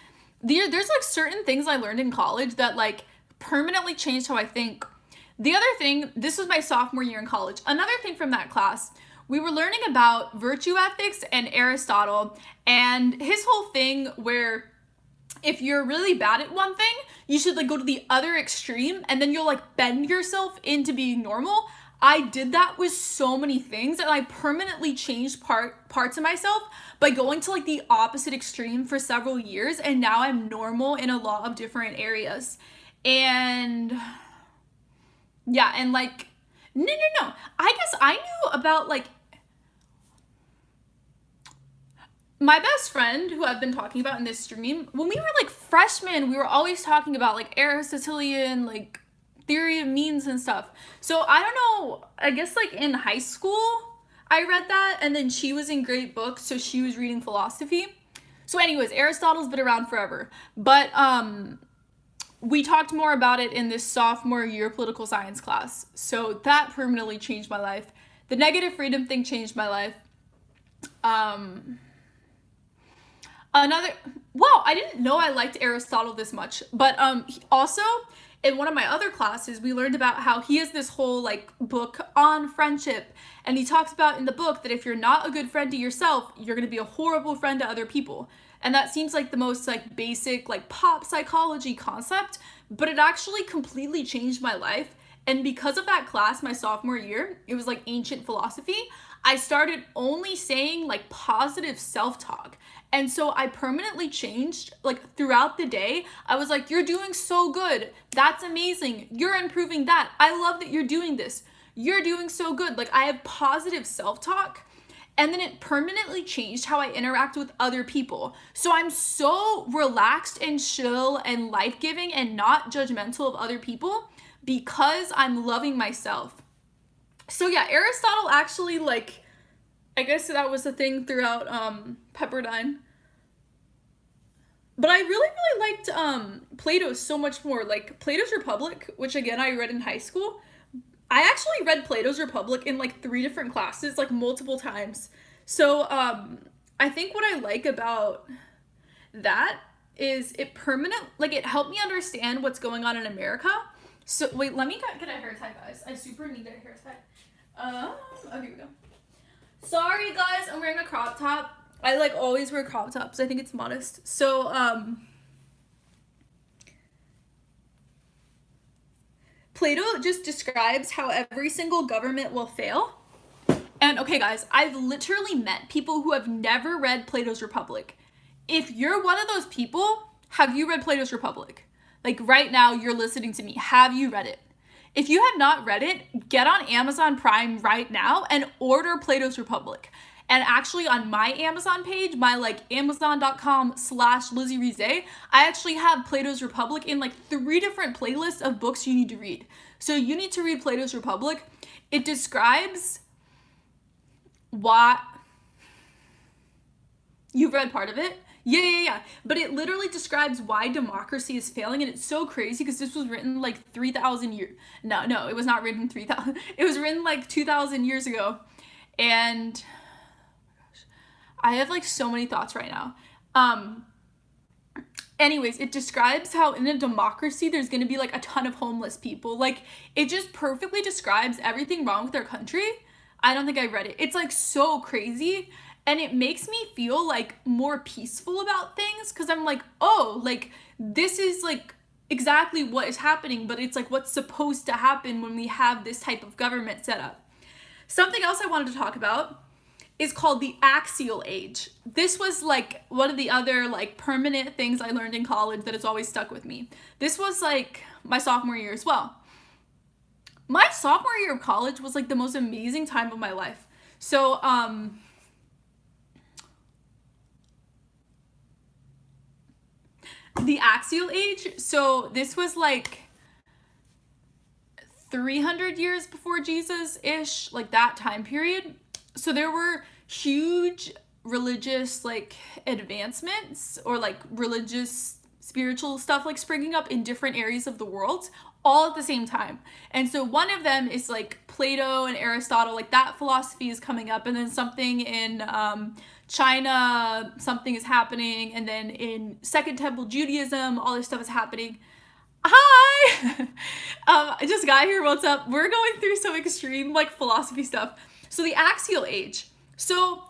There's like certain things I learned in college that like permanently changed how I think. The other thing, this was my sophomore year in college. Another thing from that class, we were learning about virtue ethics and Aristotle and his whole thing where if you're really bad at one thing, you should like go to the other extreme and then you'll like bend yourself into being normal. I did that with so many things, and I permanently changed parts of myself by going to like the opposite extreme for several years, and now I'm normal in a lot of different areas. And yeah, and like no. I guess I knew about like my best friend, who I've been talking about in this stream. When we were like freshmen, we were always talking about like Aristotelian like theory of means and stuff. So I don't know, I guess like in high school I read that, and then she was in great books, so she was reading philosophy. So anyways, Aristotle's been around forever, but we talked more about it in this sophomore year political science class. So that permanently changed my life. The negative freedom thing changed my life. Wow, I didn't know I liked Aristotle this much, but also in one of my other classes, we learned about how he has this whole like book on friendship, and he talks about in the book that if you're not a good friend to yourself, you're going to be a horrible friend to other people. And that seems like the most like basic like pop psychology concept, but it actually completely changed my life. And because of that class, my sophomore year, it was like ancient philosophy, I started only saying like positive self-talk. And so I permanently changed, like throughout the day, I was like, you're doing so good. That's amazing. You're improving that. I love that you're doing this. You're doing so good. Like I have positive self-talk. And then it permanently changed how I interact with other people. So I'm so relaxed and chill and life-giving and not judgmental of other people because I'm loving myself. So yeah, Aristotle actually, like, I guess that was the thing throughout Pepperdine. But I really liked Plato so much more. Like Plato's Republic, which again I read in high school. I actually read Plato's Republic in like 3 different classes, like multiple times. So I think what I like about that is it helped me understand what's going on in America. So wait, let me get a hair tie, guys. I super need a hair tie. Oh, here we go. Sorry guys, I'm wearing a crop top. I like always wear crop tops. I think it's modest. So Plato just describes how every single government will fail. And okay guys, I've literally met people who have never read Plato's Republic. If you're one of those people, have you read Plato's Republic? Like right now you're listening to me, have you read it? If you have not read it, get on Amazon Prime right now and order Plato's Republic. And actually on my Amazon page, my like amazon.com/LizziesAnswers, I actually have Plato's Republic in like 3 different playlists of books you need to read. So you need to read Plato's Republic. It describes what... You've read part of it? Yeah. But it literally describes why democracy is failing, and it's so crazy because this was written like 3,000 years. No, it was not written 3,000. It was written like 2,000 years ago. And I have like so many thoughts right now. Anyways, it describes how in a democracy there's going to be like a ton of homeless people. Like it just perfectly describes everything wrong with our country. I don't think I read it. It's like so crazy. And it makes me feel like more peaceful about things because I'm like, oh, like this is like exactly what is happening, but it's like what's supposed to happen when we have this type of government set up. Something else I wanted to talk about is called the axial age. This was like one of the other like permanent things I learned in college that has always stuck with me. This was like my sophomore year as well. My sophomore year of college was like the most amazing time of my life. So, the axial age, so this was like 300 years before Jesus-ish, like that time period. So there were huge religious like advancements or like religious spiritual stuff like springing up in different areas of the world all at the same time. And so one of them is like Plato and Aristotle, like that philosophy is coming up, and then something in China, something is happening, and then in Second Temple Judaism, all this stuff is happening. Hi! I just got here, what's up? We're going through some extreme like philosophy stuff. So the axial age. So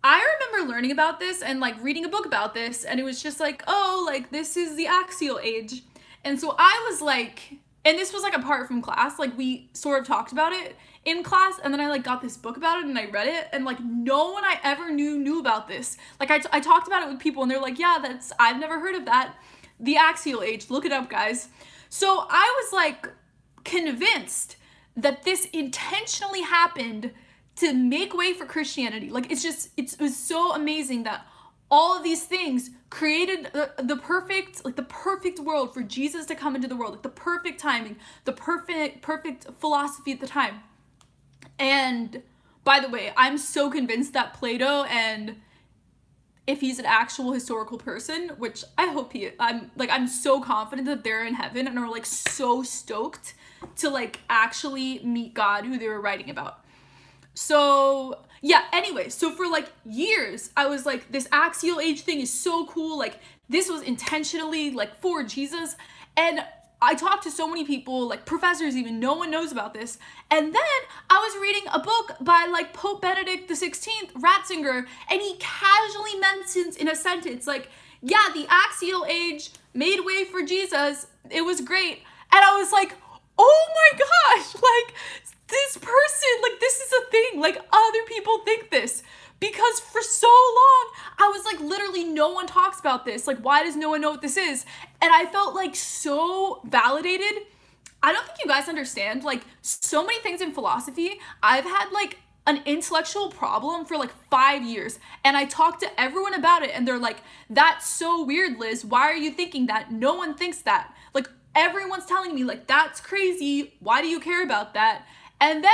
I remember learning about this and like reading a book about this, and it was just like, oh, like this is the axial age. And so I was like, and this was like apart from class, like we sort of talked about it in class, and then I like got this book about it and I read it, and like no one I ever knew about this. Like I talked about it with people and they're like, yeah, I've never heard of that. The axial age, look it up, guys. So I was like convinced that this intentionally happened to make way for Christianity. Like it was so amazing that all of these things created the perfect world for Jesus to come into the world, like the perfect timing, the perfect philosophy at the time. And by the way, I'm so convinced that Plato, and if he's an actual historical person, which I hope he is, I'm so confident that they're in heaven and are like so stoked to like actually meet God who they were writing about. So yeah, anyway, so for like years, I was like, this axial age thing is so cool. Like this was intentionally like for Jesus. And I talked to so many people, like professors even, no one knows about this. And then I was reading a book by like Pope Benedict XVI, Ratzinger, and he casually mentions in a sentence like, yeah, the axial age made way for Jesus. It was great. And I was like, oh my gosh, like this person, like this is a thing, like other people think this. Because for so long, I was like, literally no one talks about this. Like, why does no one know what this is? And I felt like so validated. I don't think you guys understand, like so many things in philosophy, I've had like an intellectual problem for like 5 years, and I talked to everyone about it, and they're like, that's so weird, Liz, why are you thinking that? No one thinks that. Like, everyone's telling me, like, that's crazy, why do you care about that? And then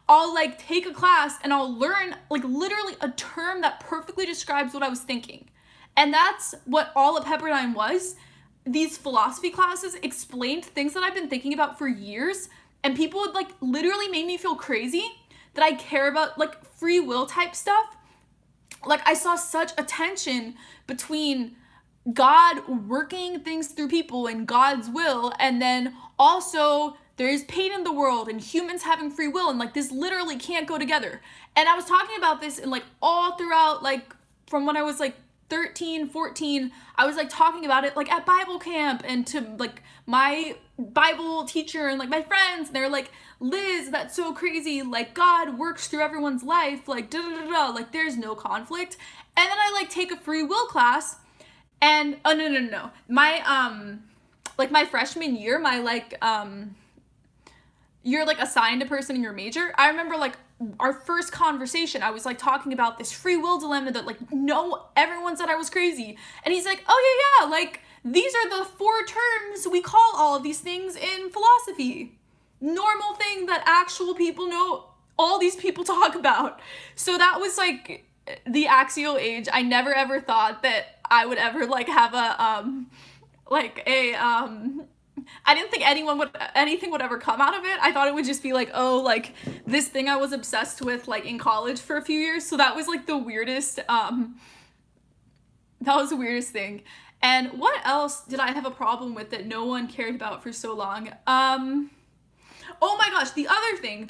I'll like take a class and I'll learn like literally a term that perfectly describes what I was thinking. And that's what all at Pepperdine was. These philosophy classes explained things that I've been thinking about for years, and people would like literally make me feel crazy that I care about like free will type stuff. Like, I saw such a tension between God working things through people and God's will, and then also there's pain in the world and humans having free will, and like this literally can't go together. And I was talking about this in like all throughout, like from when I was like 13, 14, I was like talking about it like at Bible camp and to like my Bible teacher and like my friends, and they're like, Liz, that's so crazy, like God works through everyone's life, like da da da da, like there's no conflict. And then I like take a free will class, and oh no, my like my freshman year, my like you're like assigned a person in your major. I remember like our first conversation, I was like talking about this free will dilemma that like no, everyone said I was crazy. And he's like, oh yeah, like these are the 4 terms we call all of these things in philosophy. Normal thing that actual people know, all these people talk about. So that was like the axial age. I never ever thought that I would ever like have a I didn't think anything would ever come out of it. I thought it would just be like, oh, like this thing I was obsessed with like in college for a few years. So that was like the weirdest, thing. And what else did I have a problem with that no one cared about for so long? Oh my gosh, the other thing.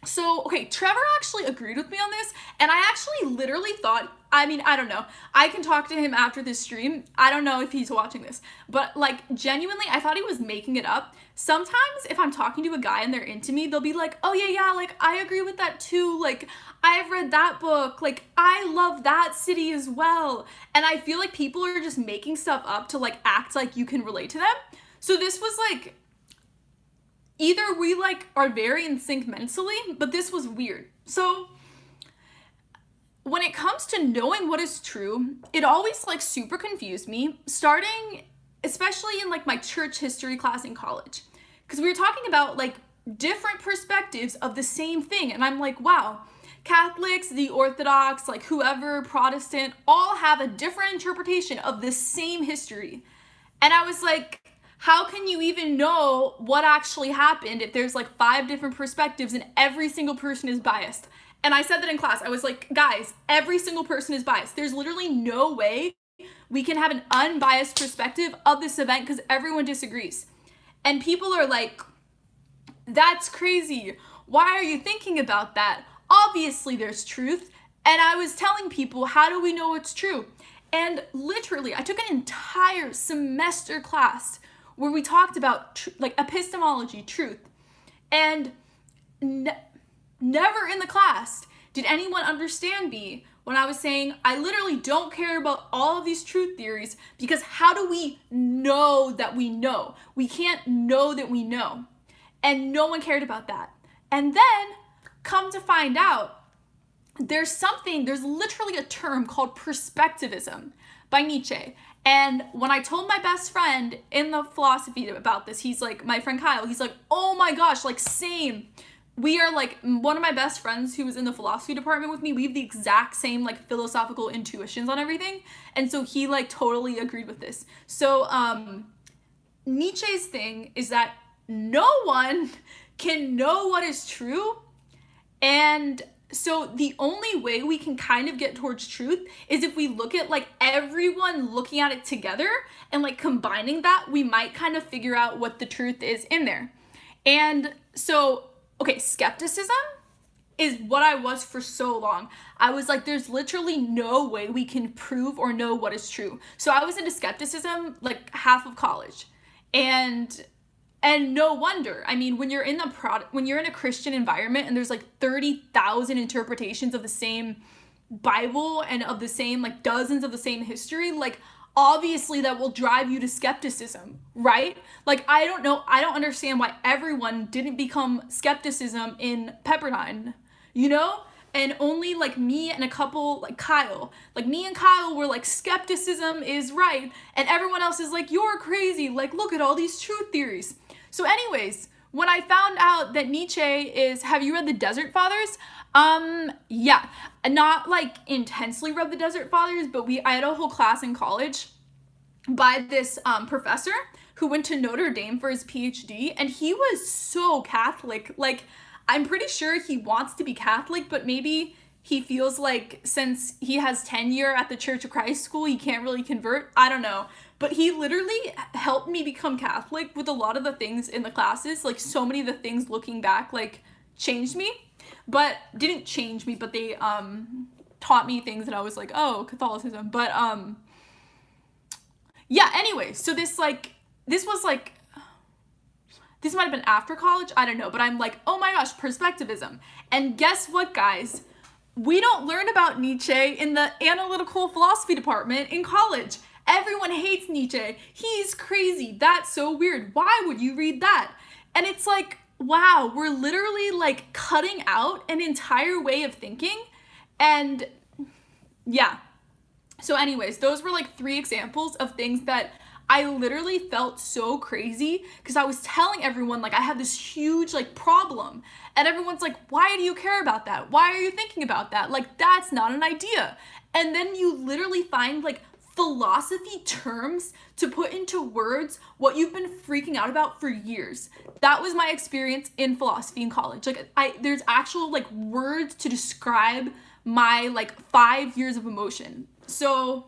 So, okay, Trevor actually agreed with me on this, and I actually literally thought, I mean, I don't know, I can talk to him after this stream, I don't know if he's watching this, but like, genuinely, I thought he was making it up. Sometimes, if I'm talking to a guy and they're into me, they'll be like, oh yeah, like, I agree with that too, like, I've read that book, like, I love that city as well, and I feel like people are just making stuff up to, like, act like you can relate to them. So this was, like, either we like are very in sync mentally, but this was weird. So when it comes to knowing what is true, it always like super confused me, starting especially in like my church history class in college, because we were talking about like different perspectives of the same thing, and I'm like, wow, Catholics, the Orthodox, like whoever, Protestant, all have a different interpretation of the same history. And I was like, how can you even know what actually happened if there's like 5 different perspectives and every single person is biased? And I said that in class. I was like, guys, every single person is biased. There's literally no way we can have an unbiased perspective of this event because everyone disagrees. And people are like, that's crazy. Why are you thinking about that? Obviously there's truth. And I was telling people, how do we know it's true? And literally, I took an entire semester class where we talked about like epistemology, truth, and never in the class did anyone understand me when I was saying I literally don't care about all of these truth theories, because how do we know that we know? We can't know that we know. And no one cared about that. And then come to find out, there's literally a term called perspectivism by Nietzsche. And when I told my best friend in the philosophy about this, he's like, my friend Kyle, he's like, oh my gosh, like same. We are like, one of my best friends who was in the philosophy department with me, we have the exact same like philosophical intuitions on everything. And so he like totally agreed with this. So Nietzsche's thing is that no one can know what is true. And so the only way we can kind of get towards truth is if we look at like everyone looking at it together and like combining that, we might kind of figure out what the truth is in there. And so, okay, skepticism is what I was for so long. I was like, there's literally no way we can prove or know what is true. So I was into skepticism like half of college. And And no wonder. I mean, when you're in a Christian environment and there's like 30,000 interpretations of the same Bible and of the same, like, dozens of the same history, like, obviously that will drive you to skepticism, right? Like, I don't understand why everyone didn't become skepticism in Pepperdine, you know? And only like me and a couple, like Kyle, like me and Kyle were like, skepticism is right, and everyone else is like, you're crazy, like, look at all these truth theories. So anyways, when I found out that Nietzsche is, have you read the Desert Fathers? Yeah, not like intensely read the Desert Fathers, but I had a whole class in college by this professor who went to Notre Dame for his PhD, and he was so Catholic. Like, I'm pretty sure he wants to be Catholic, but maybe he feels like since he has tenure at the Church of Christ school, he can't really convert. I don't know. But he literally helped me become Catholic with a lot of the things in the classes. Like, so many of the things looking back, like, changed me. But didn't change me, but they taught me things that I was like, oh, Catholicism. But yeah, anyway, so this might have been after college, I don't know, but I'm like, oh my gosh, perspectivism. And guess what, guys? We don't learn about Nietzsche in the analytical philosophy department in college. Everyone hates Nietzsche. He's crazy. That's so weird. Why would you read that? And it's like, wow, we're literally like cutting out an entire way of thinking. And yeah. So anyways, those were like 3 examples of things that I literally felt so crazy because I was telling everyone like I had this huge like problem, and everyone's like, why do you care about that? Why are you thinking about that? Like, that's not an idea. And then you literally find like philosophy terms to put into words what you've been freaking out about for years. That was my experience in philosophy in college. Like, there's actual like words to describe my like 5 years of emotion. So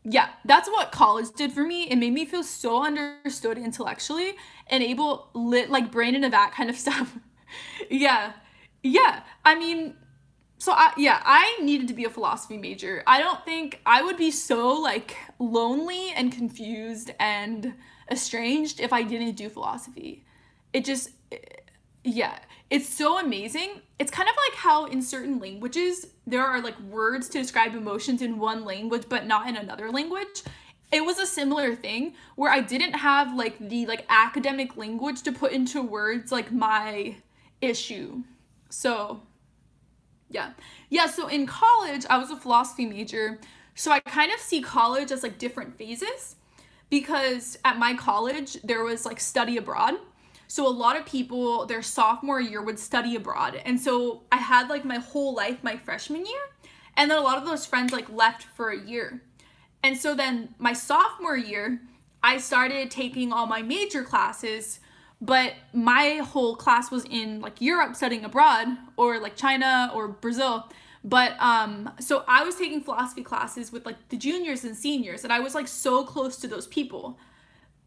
yeah, that's what college did for me. It made me feel so understood intellectually and able, like brain in a vat kind of stuff. Yeah. I mean, so I needed to be a philosophy major. I don't think I would be so like lonely and confused and estranged if I didn't do philosophy. Yeah, it's so amazing. It's kind of like how in certain languages there are like words to describe emotions in one language but not in another language. It was a similar thing where I didn't have like the like academic language to put into words like my issue. So yeah, so in college I was a philosophy major, so I kind of see college as like different phases, because at my college there was like study abroad. So a lot of people, their sophomore year would study abroad. And so I had like my whole life my freshman year. And then a lot of those friends like left for a year. And so then my sophomore year, I started taking all my major classes, but my whole class was in like Europe studying abroad, or like China or Brazil. But so I was taking philosophy classes with like the juniors and seniors, and I was like so close to those people.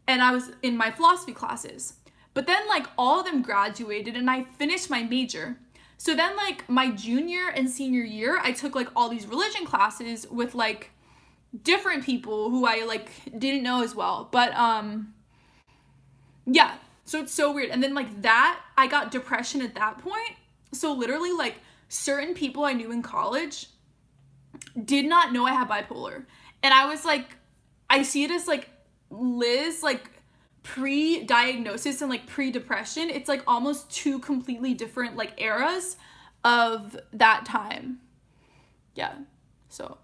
And I was in my philosophy classes. But then like all of them graduated and I finished my major. So then like my junior and senior year, I took like all these religion classes with like different people who I like didn't know as well. But yeah, so it's so weird. And then like that, I got depression at that point. So literally like certain people I knew in college did not know I had bipolar. And I was like, I see it as like Liz, like pre-diagnosis and like pre-depression. It's like almost 2 completely different like eras of that time. Yeah. So,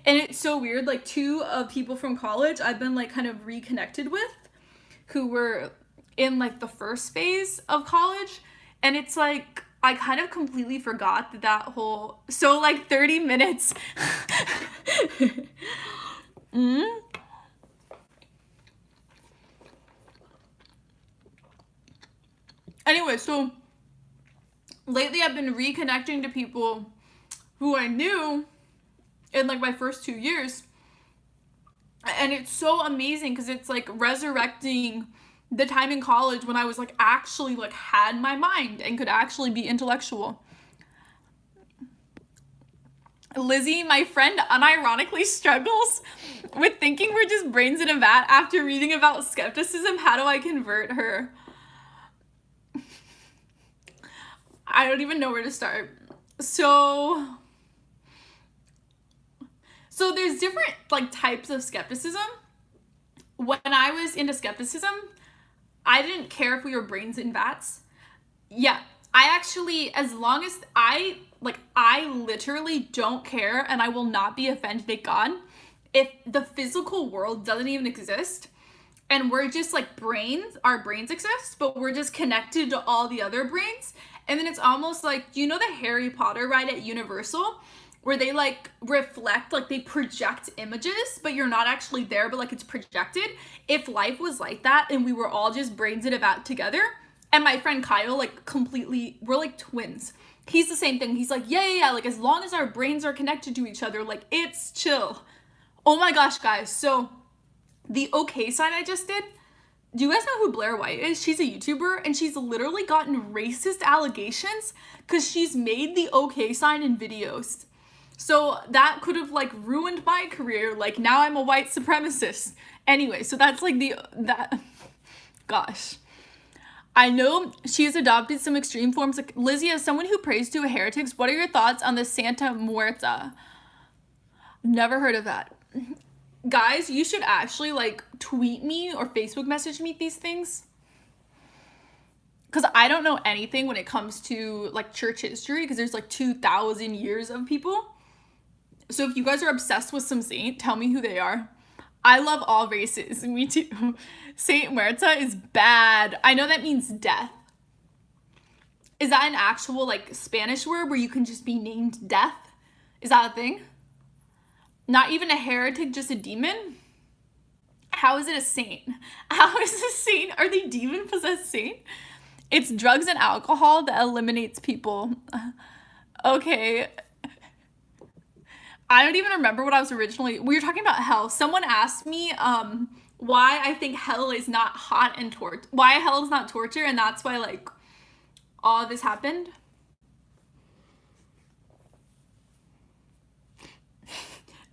and it's so weird, like 2 of people from college I've been like kind of reconnected with who were in like the first phase of college, and it's like I kind of completely forgot that whole, so like 30 minutes. Anyway, so lately I've been reconnecting to people who I knew in like my first 2 years. And it's so amazing because it's like resurrecting the time in college when I was like actually like had my mind and could actually be intellectual. Lizzie, my friend unironically struggles with thinking we're just brains in a vat after reading about skepticism. How do I convert her? I don't even know where to start. So there's different like types of skepticism. When I was into skepticism, I didn't care if we were brains in vats. Yeah, I actually, as long as I literally don't care, and I will not be offended at God if the physical world doesn't even exist and we're just like brains, our brains exist, but we're just connected to all the other brains. And then it's almost like, you know, the Harry Potter ride at Universal where they like reflect, like they project images, but you're not actually there, but like it's projected. If life was like that and we were all just brains in a vat together, and my friend Kyle, like completely, we're like twins. He's the same thing. He's like, yeah, like as long as our brains are connected to each other, like it's chill. Oh my gosh, guys. So the okay sign I just did, do you guys know who Blair White is? She's a YouTuber and she's literally gotten racist allegations because she's made the okay sign in videos. So that could have like ruined my career. Like now I'm a white supremacist. Anyway, so that's like gosh. I know she's adopted some extreme forms. Like Lizzie, as someone who prays to heretics, what are your thoughts on the Santa Muerta? Never heard of that. Guys, you should actually like tweet me or Facebook message me these things. Because I don't know anything when it comes to like church history, because there's like 2,000 years of people. So if you guys are obsessed with some saint, tell me who they are. I love all races. Me too. Saint Muerta is bad. I know that means death. Is that an actual like Spanish word where you can just be named death? Is that a thing? Not even a heretic, just a demon? How is it a saint? How is a saint? Are they demon-possessed saint? It's drugs and alcohol that eliminates people. Okay. I don't even remember what I was originally... We were talking about hell. Someone asked me why I think hell is not hot and why hell is not torture, and that's why like all of this happened.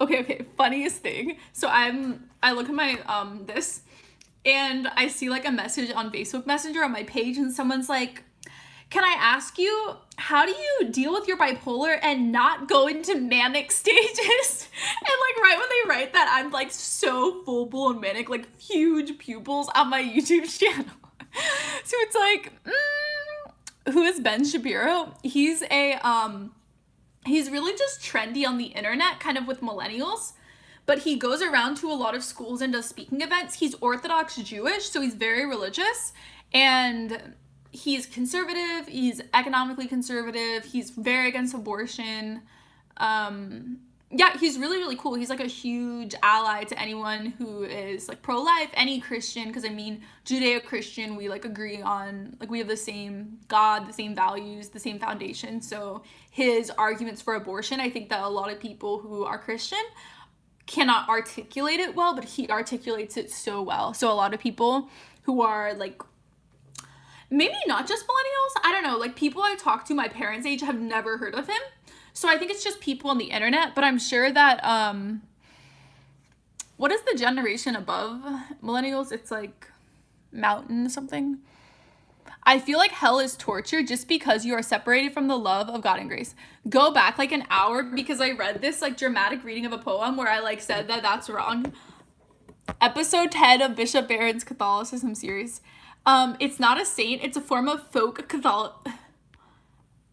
Okay, funniest thing. So I look at my this and I see like a message on Facebook Messenger on my page, and someone's like, can I ask you, how do you deal with your bipolar and not go into manic stages? And like right when they write that, I'm like so full-blown manic, like huge pupils on my YouTube channel. So it's like, who is Ben Shapiro? He's he's really just trendy on the internet, kind of with millennials, but he goes around to a lot of schools and does speaking events. He's Orthodox Jewish, so he's very religious, and he's conservative, he's economically conservative, he's very against abortion. Yeah, he's really, really cool. He's like a huge ally to anyone who is like pro-life, any Christian, because I mean, Judeo-Christian, we like agree on, like we have the same God, the same values, the same foundation. So his arguments for abortion, I think that a lot of people who are Christian cannot articulate it well, but he articulates it so well. So a lot of people who are like, maybe not just millennials, I don't know, like people I talk to my parents' age have never heard of him. So I think it's just people on the internet, but I'm sure that, what is the generation above millennials? It's like mountain something. I feel like hell is torture just because you are separated from the love of God and grace. Go back like an hour because I read this like dramatic reading of a poem where I like said that that's wrong. Episode 10 of Bishop Barron's Catholicism series. It's not a saint, it's a form of folk Catholic.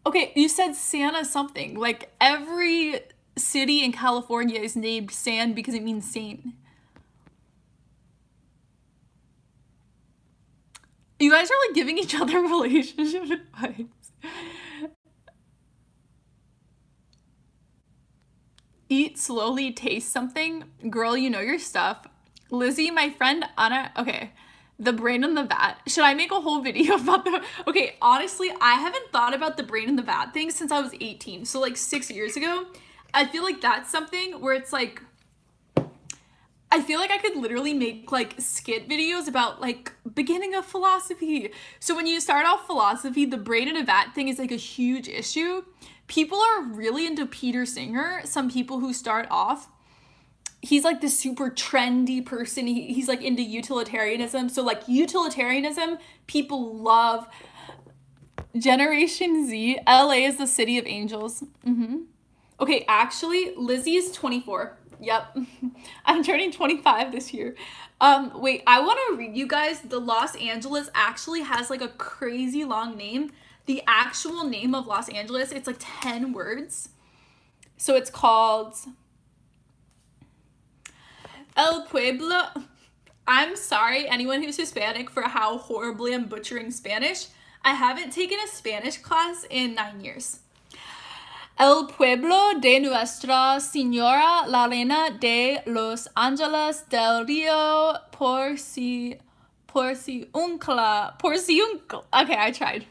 Okay, you said Santa something. Like every city in California is named San because it means saint. You guys are like giving each other relationship advice. Eat slowly, taste something. Girl, you know your stuff. Lizzie, my friend Anna. Okay. The brain in the vat. Should I make a whole video about the... Okay, honestly, I haven't thought about the brain in the vat thing since I was 18. So like 6 years ago. I feel like that's something where it's like... I feel like I could literally make like skit videos about like beginning of philosophy. So when you start off philosophy, the brain in a vat thing is like a huge issue. People are really into Peter Singer. Some people who start off, he's like the super trendy person. He's like into utilitarianism. So like utilitarianism, people love. Generation Z, LA is the city of angels. Okay, actually, Lizzie is 24. Yep. I'm turning 25 this year. Wait, I want to read you guys. The Los Angeles actually has like a crazy long name. The actual name of Los Angeles, it's like 10 words. So it's called El Pueblo. I'm sorry, anyone who's Hispanic, for how horribly I'm butchering Spanish. I haven't taken a Spanish class in 9 years. El pueblo de Nuestra Señora la Reina de los Ángeles del Río Porciúncula. Okay, I tried.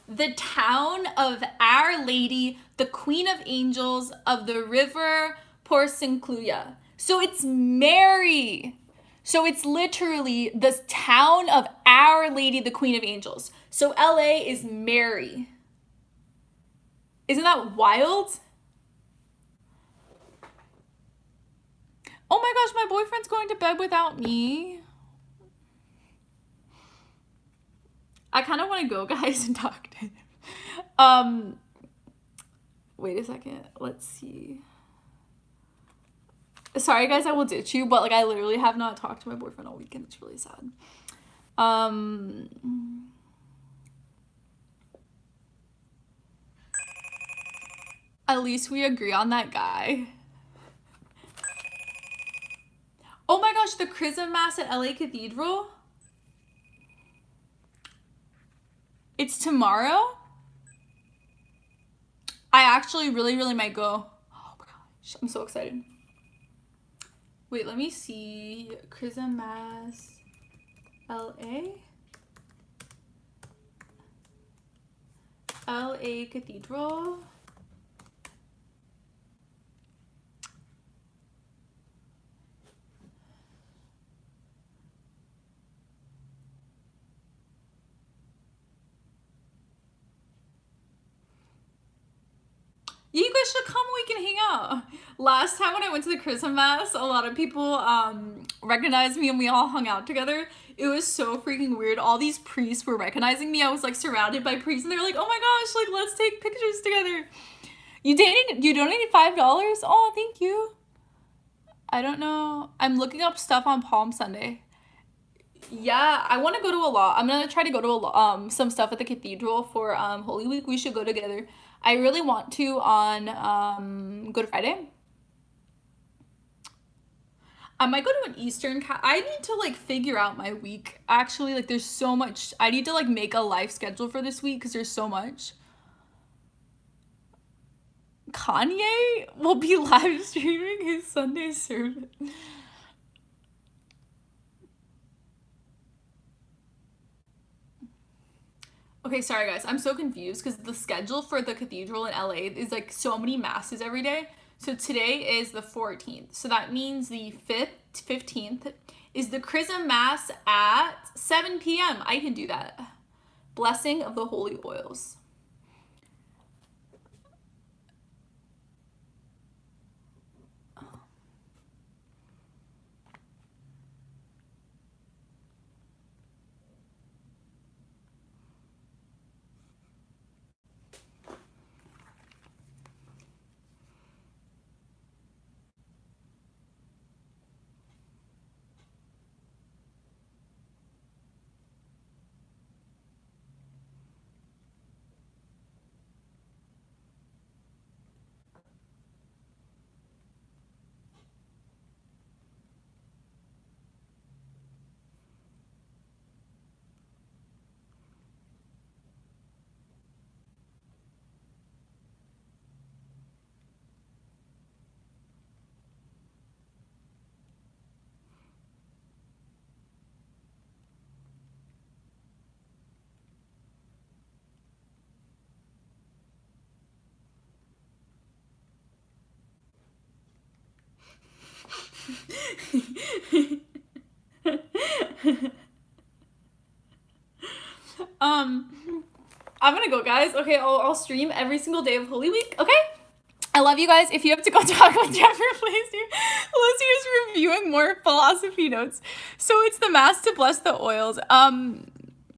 The town of Our Lady, the Queen of Angels of the River Porciúncula. So it's Mary. So it's literally the town of Our Lady, the Queen of Angels. So LA is Mary. Isn't that wild? Oh my gosh, my boyfriend's going to bed without me. I kind of want to go, guys, and talk to him. Wait a second. Let's see. Sorry, guys, I will ditch you, but like I literally have not talked to my boyfriend all weekend. It's really sad. At least we agree on that guy. Oh my gosh, the Chrism Mass at LA Cathedral? It's tomorrow? I actually really might go. Oh my gosh, I'm so excited. Wait, let me see. Chrism Mass, LA? LA Cathedral? You guys should come, we can hang out. Last time when I went to the Chrism Mass, a lot of people recognized me and we all hung out together. It was so freaking weird. All these priests were recognizing me. I was like surrounded by priests and they were like, oh my gosh, like let's take pictures together. You donated $5? Oh, thank you. I don't know. I'm looking up stuff on Palm Sunday. Yeah, I want to go to a lot. I'm gonna try to go to some stuff at the cathedral for Holy Week. We should go together. I really want to on Good Friday. I might go to an Eastern I need to like figure out my week. Actually, like there's so much. I need to like make a life schedule for this week because there's so much. Kanye will be live streaming his Sunday service. Okay, sorry guys, I'm so confused because the schedule for the cathedral in LA is like so many masses every day. So today is the 14th. So that means the 15th is the Chrism Mass at 7 p.m. I can do that. Blessing of the Holy Oils. I'm gonna go, guys. Okay, I'll stream every single day of Holy Week, okay? I love you guys. If you have to go talk with Jeffrey, please do. Lizzie is reviewing more philosophy notes. So it's the Mass to bless the oils.